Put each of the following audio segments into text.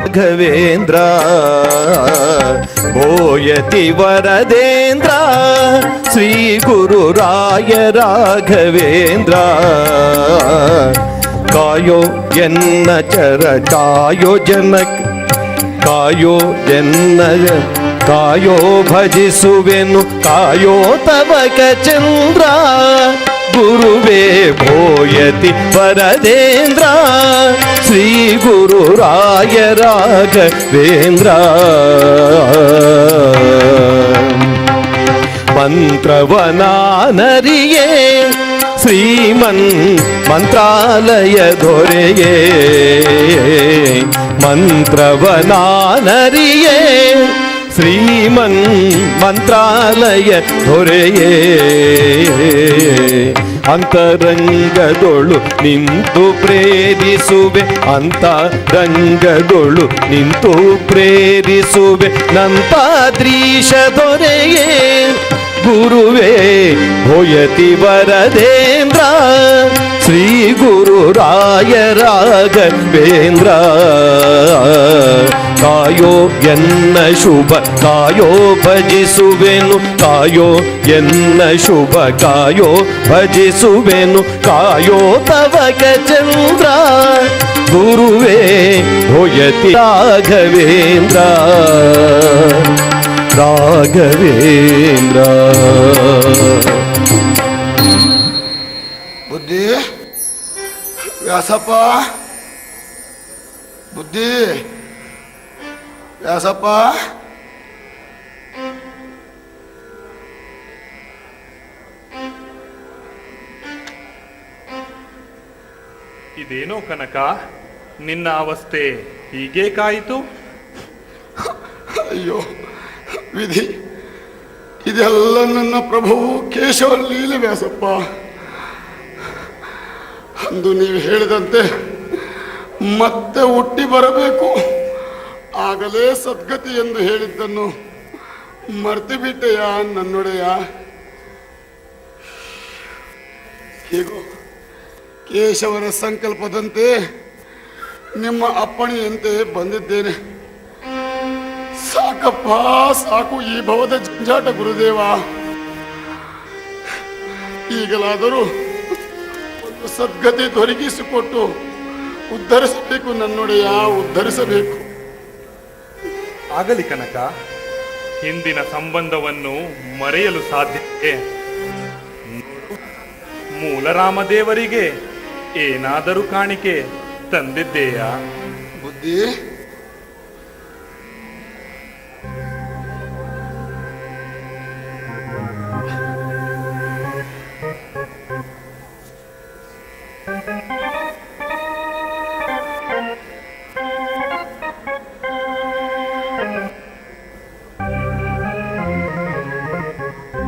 ರಾಘವೇಂದ್ರ ಭೋಯತಿ ವರದೇಂದ್ರ ಶ್ರೀ ಗುರು ರಾಯ ರಾಘವೇಂದ್ರ ಕಾಯೋ ಎನ್ನ ಚರ ಕಾಯೋ ಜನಕ ಕಾಯೋ ಎನ್ನ ಕಾಯೋ ಭಜಿಸುವೆನು ಕಾಯೋ ತವಕ ಚಂದ್ರ ಗುರುವೇ ಭೋಯತಿ ವರದೇಂದ್ರ ಶ್ರೀ ಗುರು ರಾಯ ರಾಘವೇಂದ್ರ ಮಂತ್ರವನಾನರಿಯೇ ಶ್ರೀಮನ್ ಮಂತ್ರಾಲಯ ದೊರೆಯೇ ಮಂತ್ರವನಾನರಿಯೇ ಶ್ರೀಮನ್ ಮಂತ್ರಾಲಯ ದೊರೆಯೇ ಅಂತರಂಗದೊಳು ನಿಂತು ಪ್ರೇರಿಸುವೆ ಅಂತರಂಗದೊಳು ನಿಂತು ಪ್ರೇರಿಸುವೆ ನಂತಾದ್ರೀಶ ದೊರೆಯೇ ಗುರುವೇ ಭೋಯತಿ ವರದೇಂದ್ರ ಶ್ರೀ ಗುರು ರಾಯ ರಾಘವೇಂದ್ರ ಕಾಯೋ ಎನ್ನ ಶುಭ ಕಾಯೋ ಭಜಿಸುವೆನು ಕಾಯೋ ಎನ್ನ ಶುಭ ಕಾಯೋ ಭಜಿಸುವೆನು ಕಾಯೋ ತವಕ ಚಂದ್ರ ಗುರುವೇ ಭೋಯತಿ ರಾಘವೇಂದ್ರ ರಾಘವೇಂದ್ರ. ಬುದ್ಧಿ ವ್ಯಾಸಪ್ಪ ಬುದ್ಧಿ ವ್ಯಾಸಪ್ಪ ಇದೇನೋ ಕನಕ, ನಿನ್ನ ಅವಸ್ಥೆ ಹೀಗೆ ಕಾಯಿತು? ಅಯ್ಯೋ ವಿಧಿ, ಇದೆಲ್ಲ ನನ್ನ ಪ್ರಭುವು ಕೇಶವ ಲೀಲೆ ವ್ಯಾಸಪ್ಪ. ಅಂದು ನೀವು ಹೇಳಿದಂತೆ ಮತ್ತೆ ಹುಟ್ಟಿ ಬರಬೇಕು, ಆಗಲೇ ಸದ್ಗತಿ ಎಂದು ಹೇಳಿದ್ದನ್ನು ಮರ್ತು ಬಿಟ್ಟೆಯ ನನ್ನೊಡೆಯ. ಹೀಗೋ ಕೇಶವರ ಸಂಕಲ್ಪದಂತೆ ನಿಮ್ಮ ಅಪ್ಪಣೆಯಂತೆ ಬಂದಿದ್ದೇನೆ. ಸಾಕಪ್ಪ ಸಾಕು ಈ ಭವದ ಜಂಜಾಟ ಗುರುದೇವ. ಈಗಲಾದರೂ ಒಂದು ಸದ್ಗತಿ ದೊರಕಿಸಿಕೊಟ್ಟು ಉದ್ಧರಿಸಬೇಕು ನನ್ನೊಡೆಯ, ಉದ್ಧರಿಸಬೇಕು. ಆಗಲಿ ಕನಕ, ಹಿಂದಿನ ಸಂಬಂಧವನ್ನು ಮರೆಯಲು ಸಾಧ್ಯವೇ? ಮೂಲರಾಮದೇವರಿಗೆ ಏನಾದರೂ ಕಾಣಿಕೆ ತಂದಿದ್ದೇಯಾ? ಬುದ್ಧಿ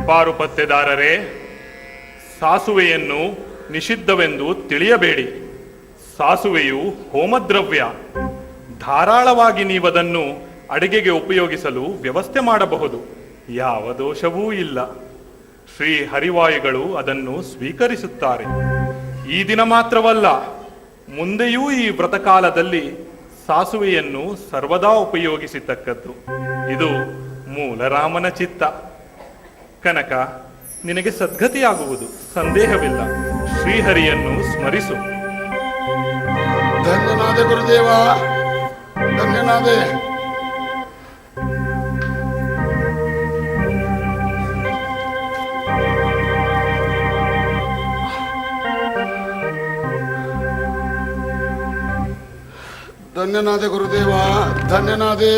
ಪಾರುಪತ್ಯದಾರರೇ, ಸಾಸುವೆಯನ್ನು ನಿಷಿದ್ಧವೆಂದು ತಿಳಿಯಬೇಡಿ. ಸಾಸುವೆಯು ಹೋಮದ್ರವ್ಯ. ಧಾರಾಳವಾಗಿ ನೀವದನ್ನು ಅಡಿಗೆಗೆ ಉಪಯೋಗಿಸಲು ವ್ಯವಸ್ಥೆ ಮಾಡಬಹುದು, ಯಾವ ದೋಷವೂ ಇಲ್ಲ. ಶ್ರೀ ಹರಿವಾಯುಗಳು ಅದನ್ನು ಸ್ವೀಕರಿಸುತ್ತಾರೆ. ಈ ದಿನ ಮಾತ್ರವಲ್ಲ, ಮುಂದೆಯೂ ಈ ವ್ರತಕಾಲದಲ್ಲಿ ಸಾಸುವೆಯನ್ನು ಸರ್ವದಾ ಉಪಯೋಗಿಸತಕ್ಕದ್ದು. ಇದು ಮೂಲರಾಮನ ಚಿತ್ತ. ಕನಕ, ನಿನಗೆ ಸದ್ಗತಿಯಾಗುವುದು ಸಂದೇಹವಿಲ್ಲ. ಶ್ರೀಹರಿಯನ್ನು ಸ್ಮರಿಸು. ಧನ್ಯನಾದೆ ಗುರುದೇವ, ಧನ್ಯನಾದೆ. ಧನ್ಯನಾದೆ ಗುರುದೇವ, ಧನ್ಯನಾದೆ.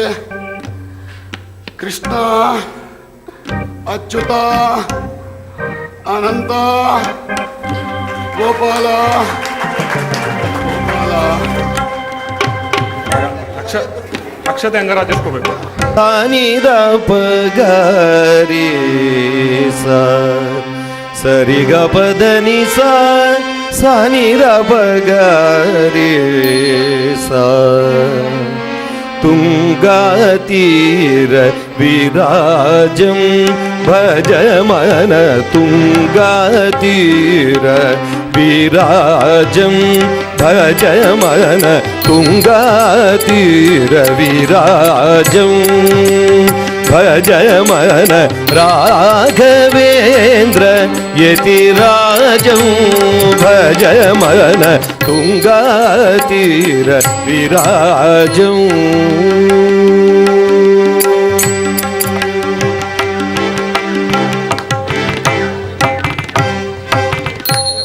ಕೃಷ್ಣ, ಅಚ್ಯುತ, ಅನಂತ, ಗೋಪಾಲ, ಗೋಪಾಲ. ಅಕ್ಷತೆ ಅಂಗರಾಜಿಸ್ಕೋಬೇಕು. ತಾನಿದ ಪಗರಿ ಸರಿಗ ಪದನಿ ಸಾನಿರ ಪಗರಿ ತುಂಗಾತೀರ ವಿರಾಜಂ ಭಜಮನ ತುಂಗಾತೀರ ವಿರಾಜಂ ಭಜಮನ ತುಂಗಾತೀರವಿರಾಜಂ ಭಜಮನ ರಾಘವೇಂದ್ರ ಯತಿರಾಜಂ ಭಜಮನ ತುಂಗಾತೀರವಿರಾಜಂ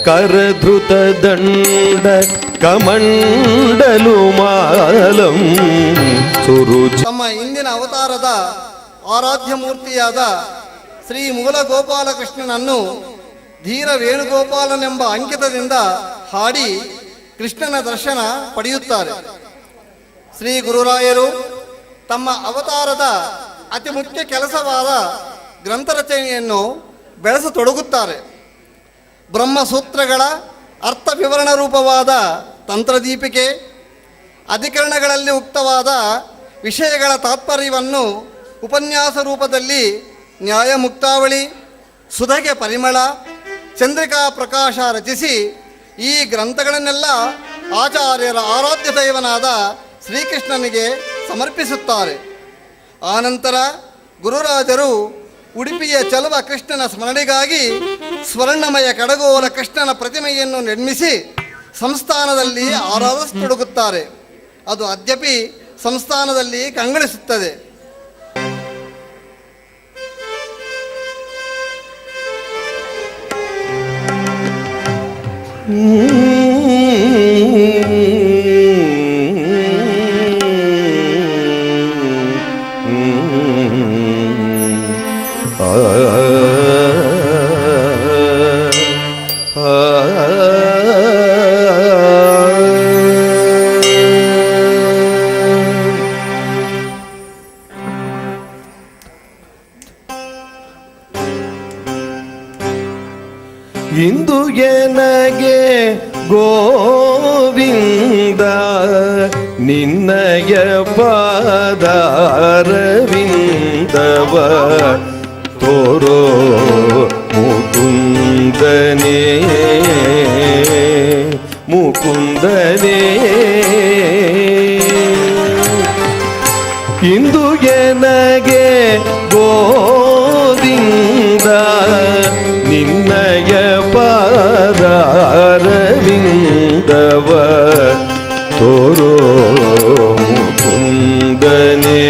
ಕರಧೃತ ದಂಡ ಕಮಂಡಲು ಮಾಲಂ ಸುರುಚ. ತಮ್ಮ ಇಂದಿನ ಅವತಾರದ ಆರಾಧ್ಯ ಮೂರ್ತಿಯಾದ ಶ್ರೀ ಮೂಲ ಗೋಪಾಲಕೃಷ್ಣನನ್ನು ಧೀರ ವೇಣುಗೋಪಾಲನೆಂಬ ಅಂಕಿತದಿಂದ ಹಾಡಿ ಕೃಷ್ಣನ ದರ್ಶನ ಪಡೆಯುತ್ತಾರೆ. ಶ್ರೀ ಗುರುರಾಯರು ತಮ್ಮ ಅವತಾರದ ಅತಿ ಮುಖ್ಯ ಕೆಲಸವಾದ ಗ್ರಂಥರಚನೆಯನ್ನು ಬೆಳೆಸತೊಡಗುತ್ತಾರೆ. ಬ್ರಹ್ಮಸೂತ್ರಗಳ ಅರ್ಥ ವಿವರಣ ರೂಪವಾದ ತಂತ್ರದೀಪಿಕೆ, ಅಧಿಕರಣಗಳಲ್ಲಿ ಉಕ್ತವಾದ ವಿಷಯಗಳ ತಾತ್ಪರ್ಯವನ್ನು ಉಪನ್ಯಾಸ ರೂಪದಲ್ಲಿ ನ್ಯಾಯಮುಕ್ತಾವಳಿ, ಸುಧಗೆ ಪರಿಮಳ, ಚಂದ್ರಿಕಾ ಪ್ರಕಾಶ ರಚಿಸಿ ಈ ಗ್ರಂಥಗಳನ್ನೆಲ್ಲ ಆಚಾರ್ಯರ ಆರಾಧ್ಯ ದೈವನಾದ ಶ್ರೀಕೃಷ್ಣನಿಗೆ ಸಮರ್ಪಿಸುತ್ತಾರೆ. ಆನಂತರ ಗುರುರಾಜರು ಉಡುಪಿಯ ಚಲುವ ಕೃಷ್ಣನ ಸ್ಮರಣೆಗಾಗಿ ಸ್ವರ್ಣಮಯ ಕಡಗೋಲ ಕೃಷ್ಣನ ಪ್ರತಿಮೆಯನ್ನು ನಿರ್ಮಿಸಿ ಸಂಸ್ಥಾನದಲ್ಲಿ ಆರಾಧಿಸತೊಡಗುತ್ತಾರೆ. ಅದು ಅದ್ಯಪಿ ಸಂಸ್ಥಾನದಲ್ಲಿ ಕಂಗೊಳಿಸುತ್ತದೆ. ಇಂದು ಎನಗೆ ಗೋವಿಂದ ನಿನ್ನಯ ಪಾದಾರವಿಂದವ ತೋರೋ ಮುಕುಂದನೇ ಮುಕುಂದನೇ. ಇಂದು ಎನಗೆ ಗೋವಿಂದ ನಿನ್ನಯ ಪಾದಾರವಿಂದವ ತೋರೋ ಮುಕುಂದನೇ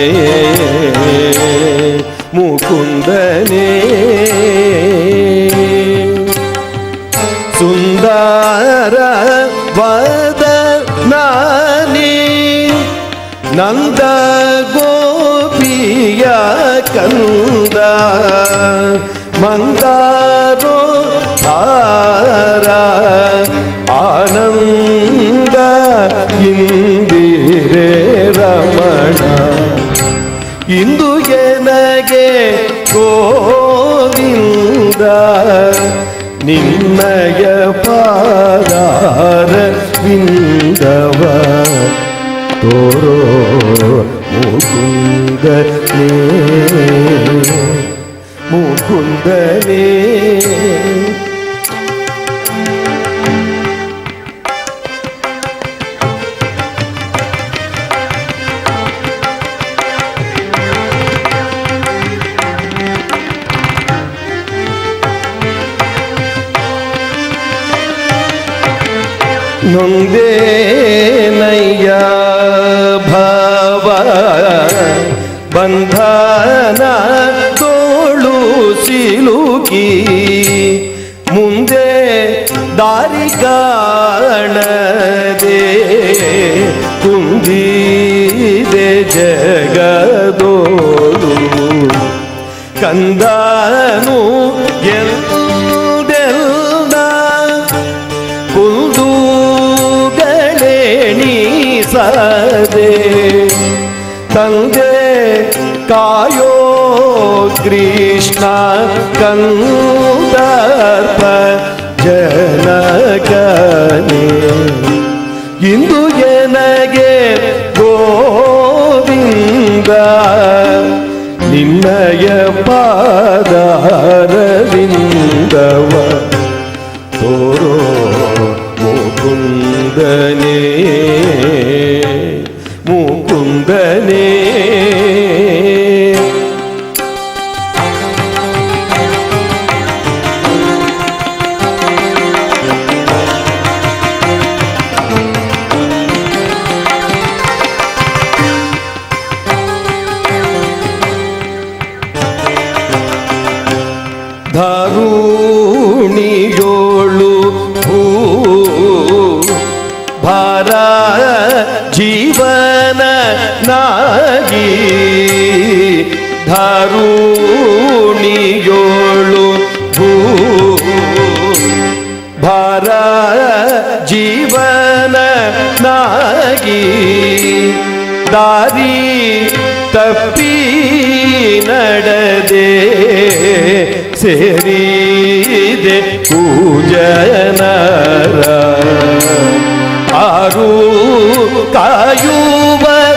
ಮುಕುಂದನೇ. ಸುಂದರ ವದನಾನಿ ನಂದ ಗೋಪಿಯ ಕಂದ ಮಂದಾರೋ ಹಾರ ಆನಂದ ಇಂದಿರೇ ರಮಣ. ಇಂದು ಎನಗೆ ಗೋವಿಂದ ನಿನ್ನಯ ಪಾದಾರ ವಿಂದವ ತೋರೋ ಮುಕುಂದನೇ ಮುಕುಂದನೇ. ನೊಂದೇನಯ್ಯ ಭಾವ ಬಂಧನ ತೋಳು ಸಿಲುಕಿ ಮುಂದೆ ದಾರಿ ಕಾಣದೆ ಕುಂದಿದೆ ಜಗದೋಳು ಕಂದನು ಎಲ್ಲೆಲ್ಲ ಕುಂದುಗಳೆಣಿಸದೆ ತಂದೆ ಕಾಯೋ ಕೃಷ್ಣ ಕಂದರ್ಪ ಜನಕನೇ. ಇಂದು ಎನಗೆ ಗೋವಿಂದ ನಿನ್ನಯ ಪಾದಾರವಿಂದವ ತೋರೋ ಮುಕುಂದನೇ ಮುಕುಂದನೇ ಮುಕುಂದನೇ ಧಾರುಣಿಯೋಳು ಭೂ ಭಾರ ಜೀವನ ನಾಗಿ ಧಾರುಣಿಯೋಳು ಭೂ ಭಾರ ಜೀವನ ನಾಗಿ ದಾರಿ ತಪ್ಪಿ ನಡೆದೆ ಸೇರಿದೆ ಪೂಜನರ ಆರು ಕಾಯುವರಿಲ್ಲ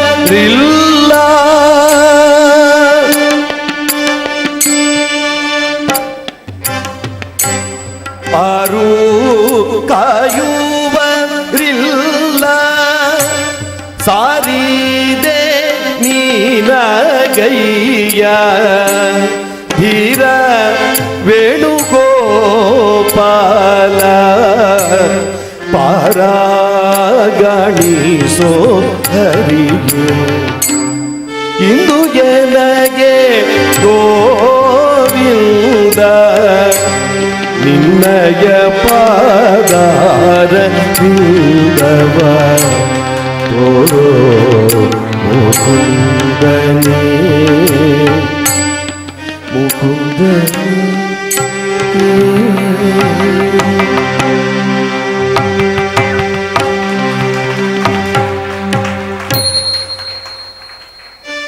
ಆರು ಕಾಯುವರಿಲ್ಲ ಸಾರಿದೆ ನೀನಗಯ್ಯ ಧೀರ ವೇಣುಗೋಪಾಲ ಪಾರಾಗಣಿಸೋ ಹರಿಗೆ ಇಂದು ಎನಗೆ ಗೋವಿಂದ ನಿನ್ನಯ ಪಾದಾರ ವಿಂದವ ತೋರೋ ಮುಕುಂದನೇ ಮುಕುಂದನೇ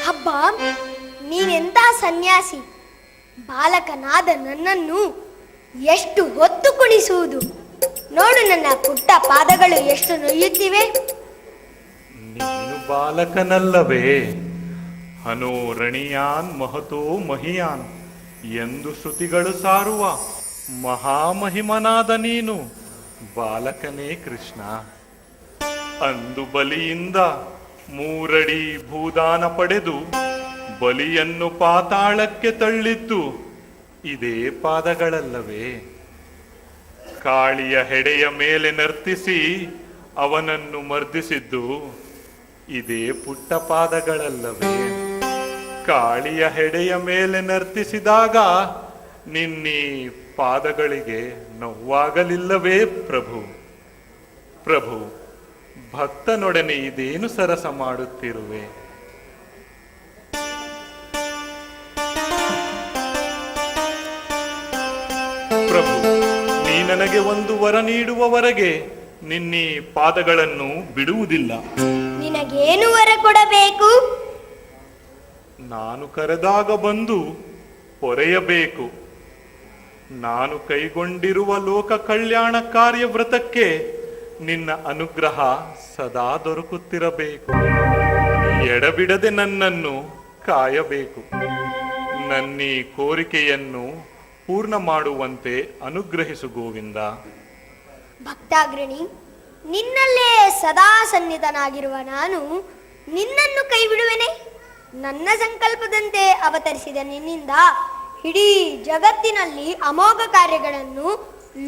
ಹಬ್ಬ, ನೀನೆಂತ ಸನ್ಯಾಸಿ! ಬಾಲಕನಾದ ನನ್ನನ್ನು ಎಷ್ಟು ಹೊತ್ತು ಕುಣಿಸುವುದು. ನೋಡು, ನನ್ನ ಪುಟ್ಟ ಪಾದಗಳು ಎಷ್ಟು ನೋಯುತ್ತಿವೆ. ನೀನು ಬಾಲಕನಲ್ಲವೇ? ಅನೋರಣೀಯಾನ್ ಮಹತೋ ಮಹಿಯಾನ್ ಎಂದು ಶ್ರುತಿಗಳು ಸಾರುವ ಮಹಾಮಹಿಮನಾದ ನೀನು ಬಾಲಕನೇ ಕೃಷ್ಣ. ಅಂದು ಬಲಿಯಿಂದ 3 ಅಡಿ ಭೂದಾನ ಪಡೆದು ಬಲಿಯನ್ನು ಪಾತಾಳಕ್ಕೆ ತಳ್ಳಿದ್ದು ಇದೇ ಪಾದಗಳಲ್ಲವೇ? ಕಾಳಿಯ ಹೆಡೆಯ ಮೇಲೆ ನರ್ತಿಸಿ ಅವನನ್ನು ಮರ್ದಿಸಿದ್ದು ಇದೇ ಪುಟ್ಟ ಪಾದಗಳಲ್ಲವೇ? ಕಾಳಿಯ ಹೆಡೆಯ ಮೇಲೆ ನರ್ತಿಸಿದಾಗ ನಿನ್ನೀ ಪಾದಗಳಿಗೆ ನೋವಾಗಲಿಲ್ಲವೇ ಪ್ರಭು? ಪ್ರಭು, ಭಕ್ತನೊಡನೆ ಇದೇನು ಸರಸ ಮಾಡುತ್ತಿರುವೆ? ಪ್ರಭು, ನೀ ನನಗೆ ಒಂದು ವರ ನೀಡುವವರೆಗೆ ನಿನ್ನೀ ಪಾದಗಳನ್ನು ಬಿಡುವುದಿಲ್ಲ. ನಿನಗೇನು ವರ ಕೊಡಬೇಕು? ನಾನು ಕರೆದಾಗ ಬಂದು ಪೊರೆಯಬೇಕು. ನಾನು ಕೈಗೊಂಡಿರುವ ಲೋಕ ಕಲ್ಯಾಣ ಕಾರ್ಯವ್ರತಕ್ಕೆ ನಿನ್ನ ಅನುಗ್ರಹ ಸದಾ ದೊರಕುತ್ತಿರಬೇಕು. ಎಡಬಿಡದೆ ನನ್ನನ್ನು ಕಾಯಬೇಕು. ನನ್ನೀ ಕೋರಿಕೆಯನ್ನು ಪೂರ್ಣ ಮಾಡುವಂತೆ ಅನುಗ್ರಹಿಸು ಗೋವಿಂದ. ಭಕ್ತಾಗ್ರಣಿ, ನಿನ್ನಲ್ಲೇ ಸದಾ ಸನ್ನಿಧನಾಗಿರುವ ನಾನು ನಿನ್ನನ್ನು ಕೈ ಬಿಡುವೆನೆ? ನನ್ನ ಸಂಕಲ್ಪದಂತೆ ಅವತರಿಸಿದ ನಿನ್ನಿಂದ ಇಡೀ ಜಗತ್ತಿನಲ್ಲಿ ಅಮೋಘ ಕಾರ್ಯಗಳನ್ನು,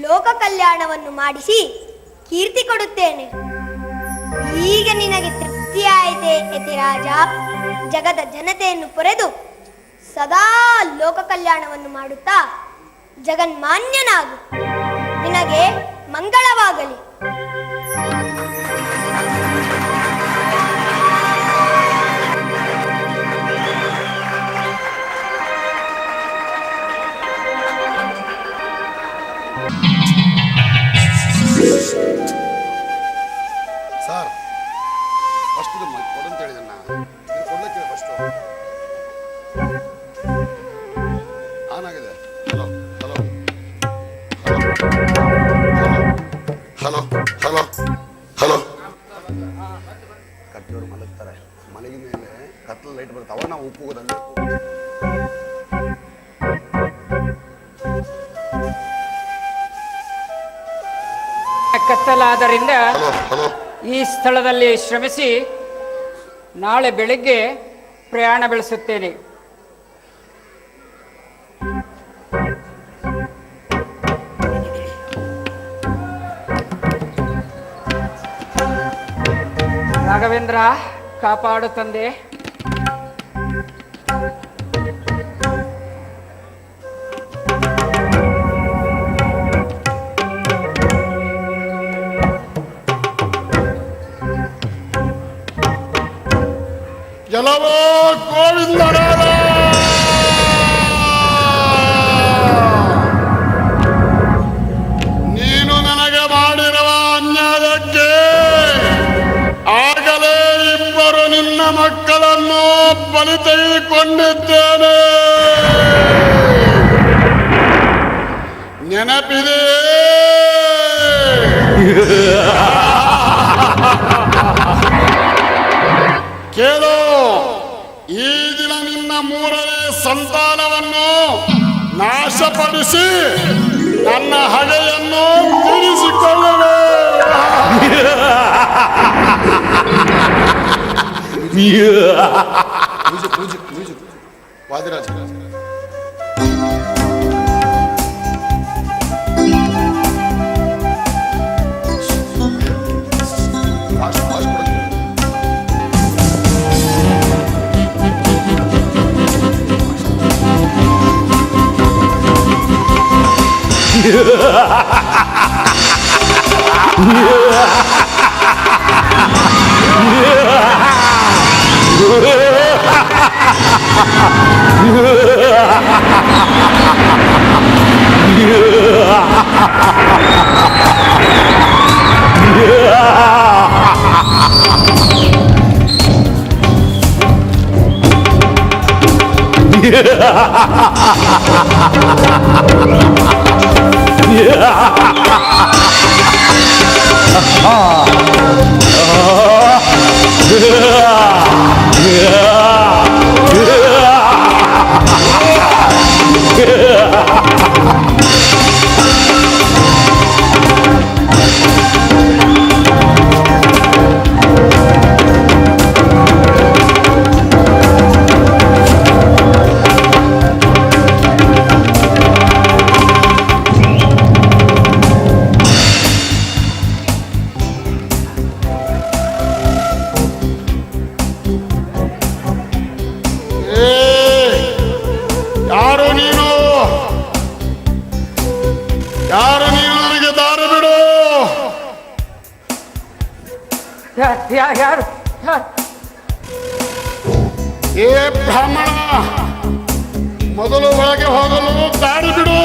ಲೋಕ ಕಲ್ಯಾಣವನ್ನು ಮಾಡಿಸಿ ಕೀರ್ತಿ ಕೊಡುತ್ತೇನೆ. ಈಗ ನಿನಗೆ ತೃಪ್ತಿಯಾಯಿತೆ ಯತಿರಾಜ? ಜಗದ ಜನತೆಯನ್ನು ಪೊರೆದು ಸದಾ ಲೋಕ ಕಲ್ಯಾಣವನ್ನು ಮಾಡುತ್ತಾ ಜಗನ್ಮಾನ್ಯನಾಗು. ನಿನಗೆ ಮಂಗಳವಾಗಲಿ. ಸರ್, ಫಸ್ಟ್ ಇದು ಕೊಡಂತ ಹೇಳಿದಣ್ಣ. ಇದು ಕೊಡ್ಲಿಕ್ಕೆ ಫಸ್ಟು ಆನ್ ಆಗಿದೆ. Hello hello hello hello hello ಕಟ್ಟಿಯವರು ಮಲಗ್ತಾರೆ. ಮಲಗಿದ ಮೇಲೆ ಕತ್ತಲು ಲೈಟ್ ಬರುತ್ತೆ, ಅವಾಗ ನಾವು ಉಪ್ಪು ಹೋಗೋದಂಗೆ. ಕತ್ತಲಾದ್ದರಿಂದ ಹಲೋ ಹಲೋ ಈ ಸ್ಥಳದಲ್ಲಿ ಶ್ರಮಿಸಿ ನಾಳೆ ಬೆಳಗ್ಗೆ ಪ್ರಯಾಣ ಬೆಳೆಸುತ್ತೇನೆ. ರಾಘವೇಂದ್ರ, ಕಾಪಾಡು ತಂದೆ. ಎಲ್ಲವೋ ಗೋವಿಂದರಾದ ನೀನು ನನಗೆ ಮಾಡಿರುವ ಅನ್ಯಾಯಕ್ಕೆ ಆಗಲೇ ಇಬ್ಬರು ನಿನ್ನ ಮಕ್ಕಳನ್ನು ಬಲಿ ತೆಗೆದುಕೊಂಡಿದ್ದೇನೆ. ನೆನಪಿದೆ? ಕೇಳು, ಈ ದಿನ ನಿನ್ನ ಮೂರನೇ ಸಂತಾನವನ್ನು ನಾಶಪಡಿಸಿ ನನ್ನ ಹಗೆಯನ್ನು ತೀರಿಸಿಕೊಳ್ಳುವೆ. ವಾದಿರಾಜ ಯಾರು ನೀನು ನನಗೆ ದಾರಿ ಬಿಡು. ಯಾರು? ಏ ಬ್ರಾಹ್ಮಣ, ಮೊದಲು ಒಳಗೆ ಹೋಗಲು ದಾರಿ ಬಿಡು.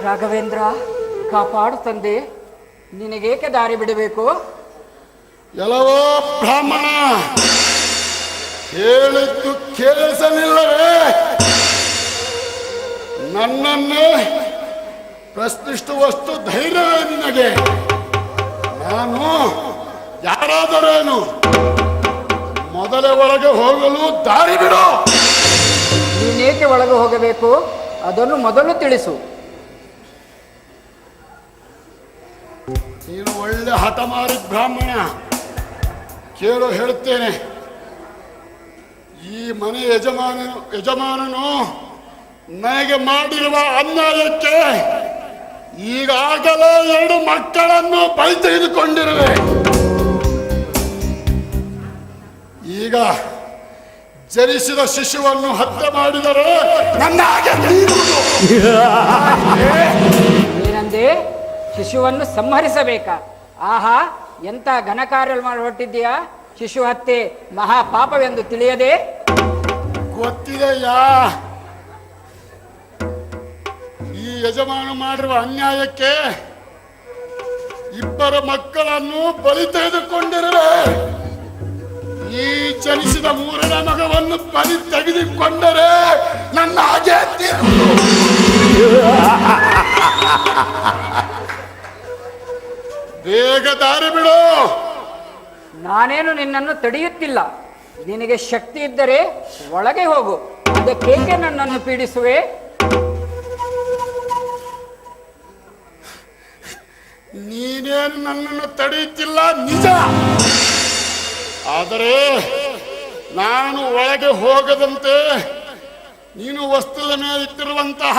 ರಾಘವೇಂದ್ರ, ಕಾಪಾಡು ತಂದೆ. ನಿನಗೇಕೆ ದಾರಿ ಬಿಡಬೇಕು? ಎಲ್ಲವೋ ಬ್ರಾಹ್ಮಣ, ಹೇಳಿದ್ದು ಕೇಳಿಸಲಿಲ್ಲವೇ? ನನ್ನನ್ನೇ ಪ್ರಶ್ನಿಸುವಷ್ಟು ಧೈರ್ಯವೇ ನಿನಗೆ? ನಾನು ಯಾರಾದರೇನು? ಮೊದಲೇ ಒಳಗೆ ಹೋಗಲು ದಾರಿ ಬಿಡು. ನೀನೇಕೆ ಒಳಗೆ ಹೋಗಬೇಕು ಅದನ್ನು ಮೊದಲು ತಿಳಿಸು. ನೀನು ಒಳ್ಳೆ ಹಠಮಾರಿ ಬ್ರಾಹ್ಮಣ. ಕೇಳು, ಹೇಳುತ್ತೇನೆ. ಈ ಮನೆ ಯಜಮಾನನು ನನಗೆ ಮಾಡಿರುವ ಅನ್ಯಾಯಕ್ಕೆ ಈಗಾಗಲೇ 2 ಮಕ್ಕಳನ್ನು ಬಲಿ ತೆಗೆದುಕೊಂಡಿರುವೆ. ಈಗ ಜನಿಸಿದ ಶಿಶುವನ್ನು ಹತ್ಯೆ ಮಾಡಿದರೆ ನನ್ನ ಹಾಗೆ ತೀರುವುದು. ಏನಂದೆ? ಶಿಶುವನ್ನು ಸಂಹರಿಸಬೇಕಾ? ಆಹಾ, ಎಂತ ಘನಕಾರ್ಯ ಮಾಡಿ ಹೊರಟಿದ್ದೀಯಾ? ಶಿಶು ಹತ್ಯೆ ಮಹಾಪಾಪವೆಂದು ತಿಳಿಯದೆ? ಗೊತ್ತಿದೆಯಾ? ಈ ಯಜಮಾನ ಮಾಡಿರುವ ಅನ್ಯಾಯಕ್ಕೆ 2 ಮಕ್ಕಳನ್ನು ಬಲಿ ತೆಗೆದುಕೊಂಡಿರುವೆ. ಈ ಜನಿಸಿದ 3ನೇ ಮಗವನ್ನು ಬಲಿ ತೆಗೆದುಕೊಂಡರೆ ನನ್ನ ಹಾಗೆ ಬೇಗ ದಾರಿ ಬಿಡು. ನಾನೇನು ನಿನ್ನನ್ನು ತಡೆಯುತ್ತಿಲ್ಲ. ನಿನಗೆ ಶಕ್ತಿ ಇದ್ದರೆ ಒಳಗೆ ಹೋಗು. ಅದಕ್ಕೇಕೆ ನನ್ನನ್ನು ಪೀಡಿಸುವೆ? ನೀನೇನು ನನ್ನನ್ನು ತಡೆಯುತ್ತಿಲ್ಲ ನಿಜ. ಆದರೆ ನಾನು ಒಳಗೆ ಹೋಗದಂತೆ ನೀನು ವಸ್ತುವಿನ ಮೇಲೆ ಇಟ್ಟಿರುವಂತಹ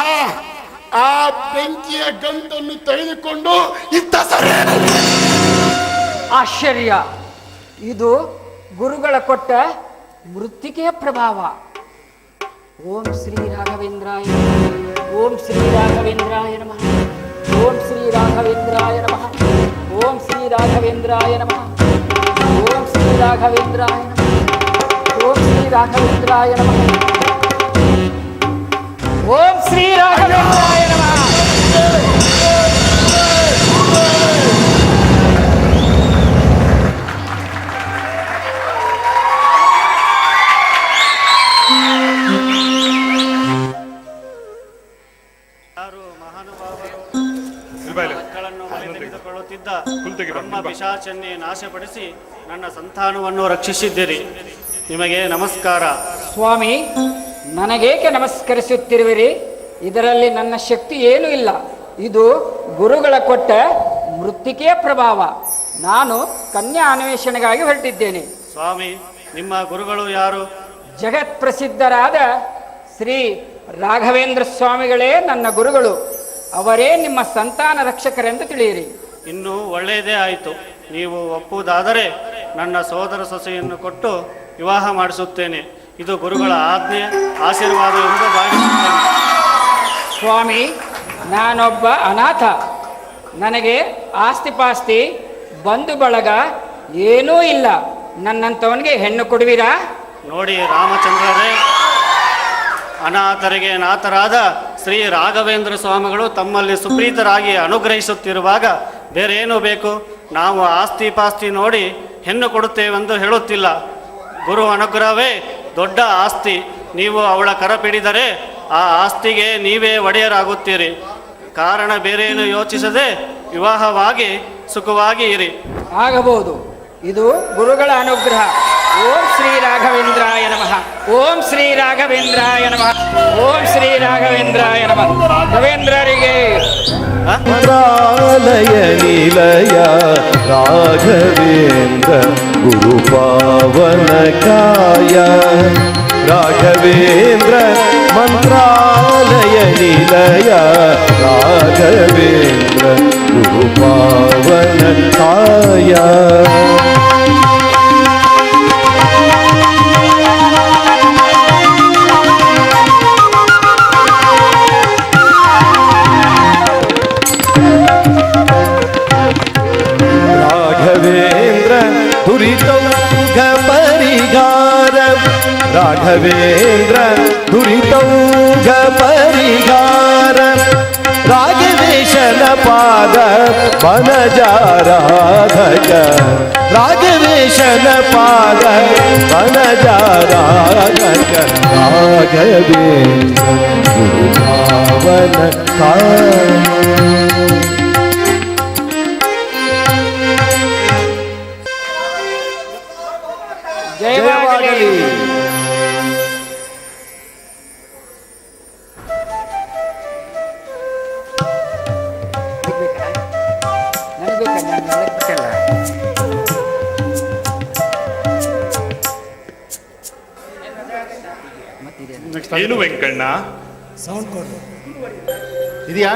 ಆ ಬೆಂಕಿಯ ಗಂಟನ್ನು ತೆಗೆದುಕೊಂಡು ಇತ್ತ ಸರಿ. ಆಶ್ಚರ್ಯ! ಇದು ಗುರುಗಳ ಕೊಟ್ಟ ಮೃತ್ತಿಕೆಯ ಪ್ರಭಾವ. ಓಂ ಶ್ರೀ ರಾಘವೇಂದ್ರಾಯ ನಮಃ. ಓಂ ಶ್ರೀ ರಾಘವೇಂದ್ರಾಯ ನಮಃ. ಓಂ ಶ್ರೀ ರಾಘವೇಂದ್ರಾಯ ನಮಃ. ಓಂ ಶ್ರೀ ರಾಘವೇಂದ್ರಾಯ ನಮಃ. ಓಂ ಶ್ರೀ ರಾಘವೇಂದ್ರಾಯ ನಮಃ. ಓಂ ಶ್ರೀ ರಾಘವೇಂದ್ರಾಯ ನಮಃ. ಓಂ ಶ್ರೀ ರಾಘವೇಂದ್ರಾಯ ನಮಃ. ಮಕ್ಕಳನ್ನು ಬಲಿ ತೆಗೆದುಕೊಳ್ಳುತ್ತಿದ್ದ ಬ್ರಹ್ಮ ಪಿಶಾಚನ್ನೇ ನಾಶಪಡಿಸಿ ನನ್ನ ಸಂತಾನವನ್ನು ರಕ್ಷಿಸಿದ್ದೀರಿ. ನಿಮಗೆ ನಮಸ್ಕಾರ. ಸ್ವಾಮಿ, ನನಗೇಕೆ ನಮಸ್ಕರಿಸುತ್ತಿರುವಿರಿ? ಇದರಲ್ಲಿ ನನ್ನ ಶಕ್ತಿ ಏನೂ ಇಲ್ಲ. ಇದು ಗುರುಗಳ ಕೊಟ್ಟ ಮೃತ್ತಿಕೆಯ ಪ್ರಭಾವ. ನಾನು ಕನ್ಯಾ ಅನ್ವೇಷಣೆಗಾಗಿ ಹೊರಟಿದ್ದೇನೆ. ಸ್ವಾಮಿ, ನಿಮ್ಮ ಗುರುಗಳು ಯಾರು? ಜಗತ್ ಪ್ರಸಿದ್ಧರಾದ ಶ್ರೀ ರಾಘವೇಂದ್ರ ಸ್ವಾಮಿಗಳೇ ನನ್ನ ಗುರುಗಳು. ಅವರೇ ನಿಮ್ಮ ಸಂತಾನ ರಕ್ಷಕರೆಂದು ತಿಳಿಯಿರಿ. ಇನ್ನೂ ಒಳ್ಳೆಯದೇ ಆಯಿತು. ನೀವು ಒಪ್ಪುವುದಾದರೆ ನನ್ನ ಸೋದರ ಸೊಸೆಯನ್ನು ಕೊಟ್ಟು ವಿವಾಹ ಮಾಡಿಸುತ್ತೇನೆ. ಇದು ಗುರುಗಳ ಆಜ್ಞೆ, ಆಶೀರ್ವಾದ ಎಂದು ಭಾವಿಸುತ್ತೇನೆ. ಸ್ವಾಮಿ, ನಾನೊಬ್ಬ ಅನಾಥ. ನನಗೆ ಆಸ್ತಿಪಾಸ್ತಿ ಬಂಧು ಬಳಗ ಏನೂ ಇಲ್ಲ. ನನ್ನಂಥವನಿಗೆ ಹೆಣ್ಣು ಕೊಡುವಿರಾ? ನೋಡಿ ರಾಮಚಂದ್ರರೇ, ಅನಾಥರಿಗೆ ನಾಥರಾದ ಶ್ರೀ ರಾಘವೇಂದ್ರ ಸ್ವಾಮಿಗಳು ತಮ್ಮಲ್ಲಿ ಸುಪ್ರೀತರಾಗಿ ಅನುಗ್ರಹಿಸುತ್ತಿರುವಾಗ ಬೇರೆ ಏನು ಬೇಕು? ನಾವು ಆಸ್ತಿ ಪಾಸ್ತಿ ನೋಡಿ ಹೆಣ್ಣು ಕೊಡುತ್ತೇವೆಂದು ಹೇಳುತ್ತಿಲ್ಲ. ಗುರು ಅನುಗ್ರಹವೇ ದೊಡ್ಡ ಆಸ್ತಿ. ನೀವು ಅವಳ ಕರಪಿಡಿದರೆ ಆ ಆಸ್ತಿಗೆ ನೀವೇ ಒಡೆಯರಾಗುತ್ತೀರಿ. ಕಾರಣ ಬೇರೇನು ಯೋಚಿಸದೆ ವಿವಾಹವಾಗಿ ಸುಖವಾಗಿ ಇರಿ. ಆಗಬಹುದು. ಇದು ಗುರುಗಳ ಅನುಗ್ರಹ. ಓಂ ಶ್ರೀ ರಾಘವೇಂದ್ರಾಯ ನಮಃ. ಓಂ ಶ್ರೀ ರಾಘವೇಂದ್ರಾಯ ನಮಃ. ಓಂ ಶ್ರೀ ರಾಘವೇಂದ್ರಾಯ ನಮಃ. ರವೀಂದ್ರರಿಗೆ ಮಂತ್ರಾಲಯ ನಿಲಯ ರಾಘವೇಂದ್ರ ಗುರು ಪಾವನ ಕಾಯ. ರಾಘವೇಂದ್ರ ಮಂತ್ರಾಲಯ ನಿಲಯ ರಾಘವೇಂದ್ರ ಗುರು ಪಾವನ ಕಾಯ. ರಾಘವೇಂದ್ರ ದುರಿತೌಘ ಪರಿಹಾರ. ರಾಘವೇಂದ್ರ ದುರಿತೌಘ ಪರಿಹಾರ. ರಾಘವೇಶನ ಪಾದ ವನಜಾರಾಧಕ. ರಾಘವೇಶನ ಪಾದ ವನಜಾರಾಧಕ. ರಾಘವೇಂದ್ರ ಗುರು ಪಾವನ ಕಾಯ. ಜಯವಾಗಲಿ. ಏನು ವೆಂಕಣ್ಣ? ಇದೆಯಾ?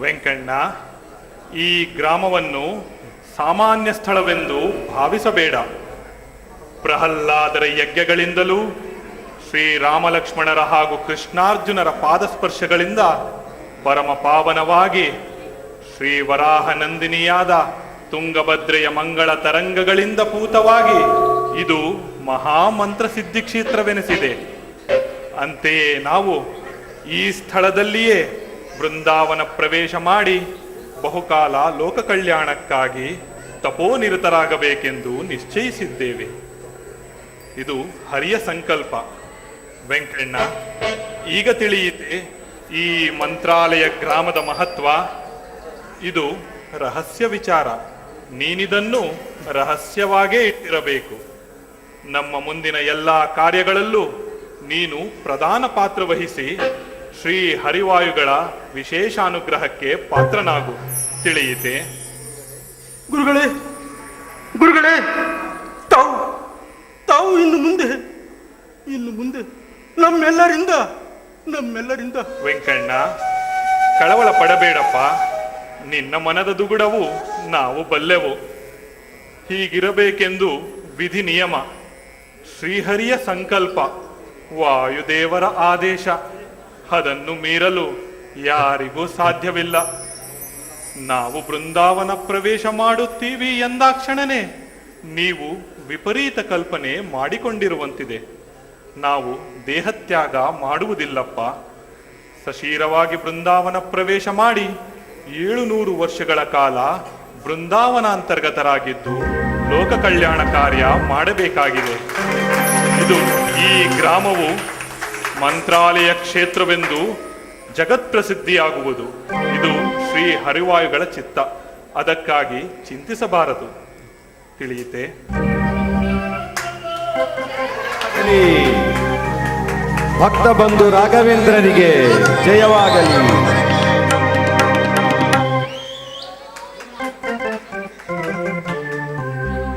ವೆಂಕಣ್ಣ, ಈ ಗ್ರಾಮವನ್ನು ಸಾಮಾನ್ಯ ಸ್ಥಳವೆಂದು ಭಾವಿಸಬೇಡ. ಪ್ರಹ್ಲಾದರ ಯಜ್ಞಗಳಿಂದಲೂ ಶ್ರೀರಾಮಲಕ್ಷ್ಮಣರ ಹಾಗೂ ಕೃಷ್ಣಾರ್ಜುನರ ಪಾದಸ್ಪರ್ಶಗಳಿಂದ ಪರಮ ಪಾವನವಾಗಿ ಶ್ರೀ ವರಾಹ ನಂದಿನಿಯಾದ ತುಂಗಭದ್ರೆಯ ಮಂಗಳ ತರಂಗಗಳಿಂದ ಪೂತವಾಗಿ ಇದು ಮಹಾಮಂತ್ರ ಸಿದ್ಧಿ ಕ್ಷೇತ್ರವೆನಿಸಿದೆ. ಅಂತೆಯೇ ನಾವು ಈ ಸ್ಥಳದಲ್ಲಿಯೇ ಬೃಂದಾವನ ಪ್ರವೇಶ ಮಾಡಿ ಬಹುಕಾಲ ಲೋಕ ಕಲ್ಯಾಣಕ್ಕಾಗಿ ತಪೋನಿರತರಾಗಬೇಕೆಂದು ನಿಶ್ಚಯಿಸಿದ್ದೇವೆ. ಇದು ಹರಿಯ ಸಂಕಲ್ಪ. ವೆಂಕಣ್ಣ, ಈಗ ತಿಳಿಯಿತೆ ಈ ಮಂತ್ರಾಲಯ ಗ್ರಾಮದ ಮಹತ್ವ. ಇದು ರಹಸ್ಯ ವಿಚಾರ. ನೀನಿದನ್ನು ರಹಸ್ಯವಾಗೇ ಇಟ್ಟಿರಬೇಕು. ನಮ್ಮ ಮುಂದಿನ ಎಲ್ಲ ಕಾರ್ಯಗಳಲ್ಲೂ ನೀನು ಪ್ರಧಾನ ಪಾತ್ರ ವಹಿಸಿ ಶ್ರೀ ಹರಿವಾಯುಗಳ ವಿಶೇಷ ಅನುಗ್ರಹಕ್ಕೆ ಪಾತ್ರನಾಗು. ತಿಳಿಯಿತೆ? ಗುರುಗಳೇ, ಗುರುಗಳೇ, ತಾವು ತಾವು ಇನ್ನು ಮುಂದೆ ನಮ್ಮೆಲ್ಲರಿಂದ ವೆಂಕಣ್ಣ, ಕಳವಳ ಪಡಬೇಡಪ್ಪ. ನಿನ್ನ ಮನದ ದುಗುಡವು ನಾವು ಬಲ್ಲೆವು. ಹೀಗಿರಬೇಕೆಂದು ವಿಧಿ ನಿಯಮ, ಶ್ರೀಹರಿಯ ಸಂಕಲ್ಪ, ವಾಯುದೇವರ ಆದೇಶ. ಅದನ್ನು ಮೀರಲು ಯಾರಿಗೂ ಸಾಧ್ಯವಿಲ್ಲ. ನಾವು ಬೃಂದಾವನ ಪ್ರವೇಶ ಮಾಡುತ್ತೀವಿ ಎಂದಾಕ್ಷಣನೇ ನೀವು ವಿಪರೀತ ಕಲ್ಪನೆ ಮಾಡಿಕೊಂಡಿರುವಂತಿದೆ. ನಾವು ದೇಹತ್ಯಾಗ ಮಾಡುವುದಿಲ್ಲಪ್ಪ. ಸಶೀರವಾಗಿ ಬೃಂದಾವನ ಪ್ರವೇಶ ಮಾಡಿ 700 ವರ್ಷಗಳ ಕಾಲ ಬೃಂದಾವನಾಂತರ್ಗತರಾಗಿದ್ದು ಲೋಕ ಕಲ್ಯಾಣ ಕಾರ್ಯ ಮಾಡಬೇಕಾಗಿದೆ. ಈ ಗ್ರಾಮವು ಮಂತ್ರಾಲಯ ಕ್ಷೇತ್ರವೆಂದು ಜಗತ್ಪ್ರಸಿದ್ಧಿಯಾಗುವುದು. ಇದು ಶ್ರೀ ಹರಿವಾಯುಗಳ ಚಿತ್ತ. ಅದಕ್ಕಾಗಿ ಚಿಂತಿಸಬಾರದು. ತಿಳಿಯಿತೆ? ಭಕ್ತ ಬಂಧು ರಾಘವೇಂದ್ರನಿಗೆ ಜಯವಾಗಲಿ.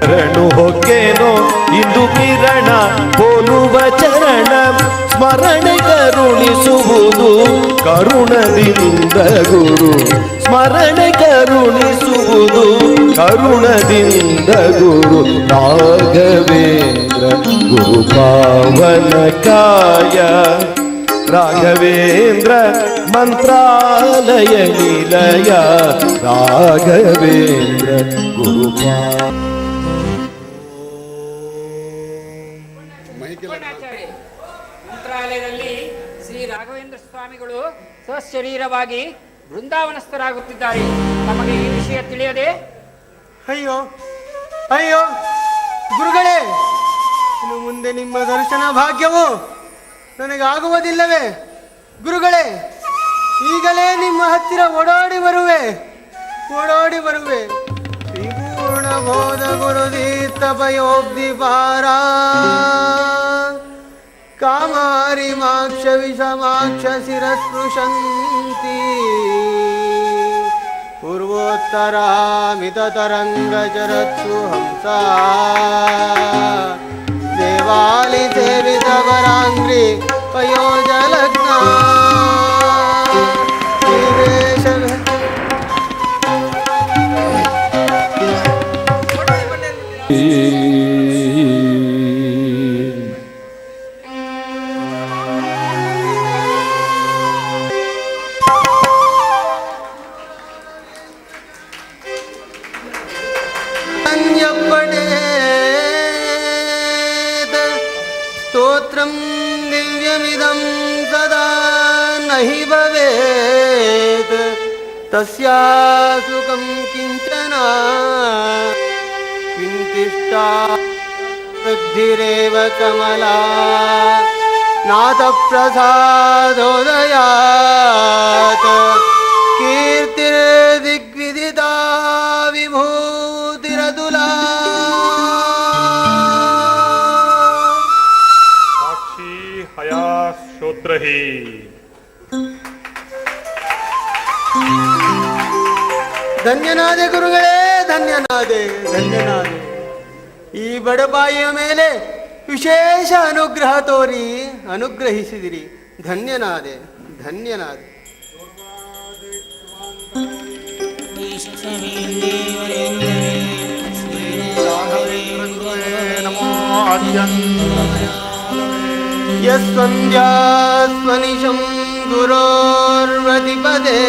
ಶರಣು ಹೊಕ್ಕೇನೋ ಇಂದು ಕಿರಣ ಹೋಲುವ ಚರಣ ಸ್ಮರಣೆ ಕರುಣಿಸುವುದು ಕರುಣದಿಂದ ಗುರು. ಸ್ಮರಣೆ ಕರುಣಿಸುವುದು ಕರುಣದಿಂದ ಗುರು. ರಾಘವೇಂದ್ರ ಗುರು ಪಾವನ ಕಾಯ ರಾಘವೇಂದ್ರ ಮಂತ್ರಾಲಯ ನಿಲಯ ರಾಘವೇಂದ್ರ ಗುರು ಮಂತ್ರಾಲಯದಲ್ಲಿ ಶ್ರೀ ರಾಘವೇಂದ್ರ ಸ್ವಾಮಿಗಳು ಸ್ವಶರೀರವಾಗಿ ಬೃಂದಾವನಸ್ಥರಾಗುತ್ತಿದ್ದಾರೆ. ನಮಗೆ ಈ ವಿಷಯ ತಿಳಿಯದೆ? ಅಯ್ಯೋ ಅಯ್ಯೋ ಗುರುಗಳೇ, ಇನ್ನು ಮುಂದೆ ನಿಮ್ಮ ದರ್ಶನ ಭಾಗ್ಯವು ನನಗಾಗುವುದಿಲ್ಲವೇ? ಗುರುಗಳೇ, ಈಗಲೇ ನಿಮ್ಮ ಹತ್ತಿರ ಓಡಾಡಿ ಬರುವೆ. ತ್ರಿಪೂರ್ಣ ಬೋಧ ಗುರುದೀರ್ಥ ಪಯೋಬ್ಧಿ ಪಾರ ಕಾಮಾರಿ ಮಾಕ್ಷ ವಿಷಮಾಕ್ಷ ಶಿರಸ್ಪೃಶಂತಿ ಪೂರ್ವೋತ್ತರಾಮಿತ ತರಂಗ ಜರತ್ಸು ಹಂಸ ದೇವಾಲಿ ಸೇವಿತ ವರಾಂಗ್ರಿ ಪಯೋಜಲಗ್ನ ಸ್ತೋತ್ರಂ ದಿವ್ಯಮಿದಂ ಸದಾ ನಹಿ ಭವೇತ್ ತಸ್ಯಾ ಸುಖಂ ಕಿಂಚನ ಕಿಂತಿಷ್ಟಾ ವೃದ್ಧಿರೇವ ಕಮಲಾ ನಾಥ ಪ್ರಸಾದೋದಯಾತ್ ಕೀರ್ತಿರ್ದಿಗ್ವಿದಿತಾ ವಿಭೂತಿರತುಲಾ ಶ್ರೋತ್ರಹಿ. ಧನ್ಯನಾದೆ ಗುರುಗಳೇ, ಧನ್ಯನಾದೆ. ಈ ಬಡಬಾಯಿಯ ಮೇಲೆ ವಿಶೇಷ ಅನುಗ್ರಹ ತೋರಿ ಅನುಗ್ರಹಿಸಿದಿರಿ. ಧನ್ಯನಾದೆ. ಯಸ್ವಂದ್ಯಾಸ್ವನಿಶಂ ಗುರೋರ್ವತಿಪದೇ